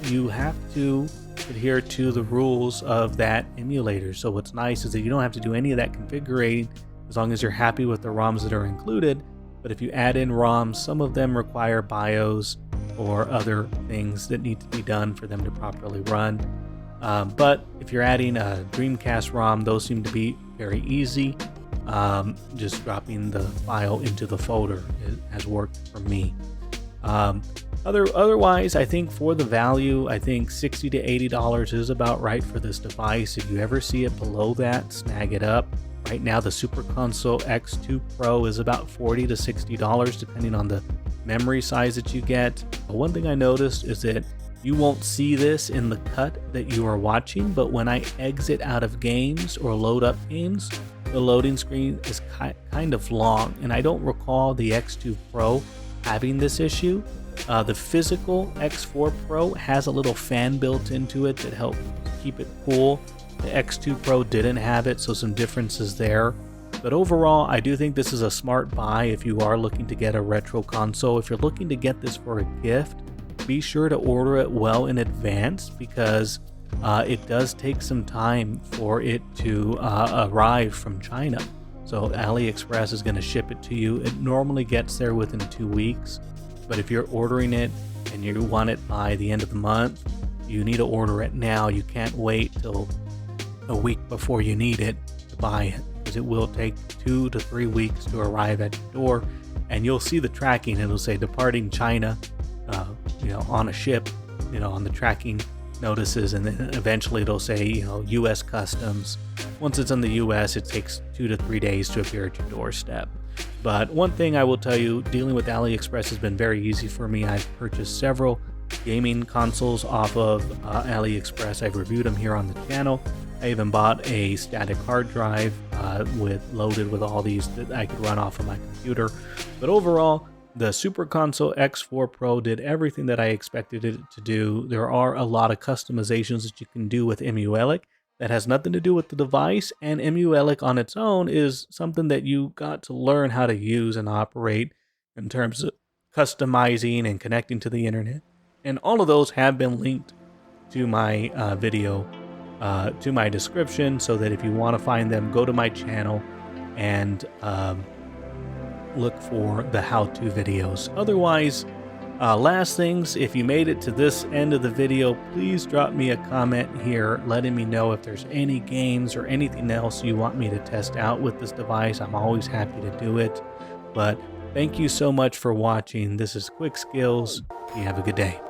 Speaker 1: you have to adhere to the rules of that emulator. So what's nice is that you don't have to do any of that configuring as long as you're happy with the ROMs that are included. But if you add in ROMs, some of them require BIOS or other things that need to be done for them to properly run. But if you're adding a Dreamcast ROM, those seem to be very easy. Just dropping the file into the folder has worked for me. Otherwise, I think for the value, I think $60 to $80 is about right for this device. If you ever see it below that, snag it up. Right now, the Super Console X2 Pro is about $40 to $60, depending on the memory size that you get. One thing I noticed is that you won't see this in the cut that you are watching, but when I exit out of games or load up games, the loading screen is kind of long, and I don't recall the X2 Pro having this issue. The physical X4 Pro has a little fan built into it that helps keep it cool. The X2 Pro didn't have it, so some differences there. But overall, I do think this is a smart buy if you are looking to get a retro console. If you're looking to get this for a gift, be sure to order it well in advance, because it does take some time for it to arrive from China. So AliExpress is going to ship it to you. It normally gets there within 2 weeks. But if you're ordering it and you want it by the end of the month, you need to order it now. You can't wait till a week before you need it to buy it, because it will take 2 to 3 weeks to arrive at your door. And you'll see the tracking. It'll say departing China, on a ship, on the tracking notices, and then eventually it'll say, U.S. Customs. Once it's in the U.S., it takes 2 to 3 days to appear at your doorstep. But one thing I will tell you, dealing with AliExpress has been very easy for me. I've purchased several gaming consoles off of AliExpress. I've reviewed them here on the channel. I even bought a static hard drive loaded with all these that I could run off of my computer. But overall, the Super Console X4 Pro did everything that I expected it to do. There are a lot of customizations that you can do with EmuELEC that has nothing to do with the device, and EmuELEC on its own is something that you got to learn how to use and operate in terms of customizing and connecting to the internet. And all of those have been linked to my video, to my description, so that if you want to find them, go to my channel and look for the how-to videos. Otherwise, last things, if you made it to this end of the video, please drop me a comment here letting me know if there's any games or anything else you want me to test out with this device. I'm always happy to do it. But thank you so much for watching. This is QuickSkillz. You have a good day.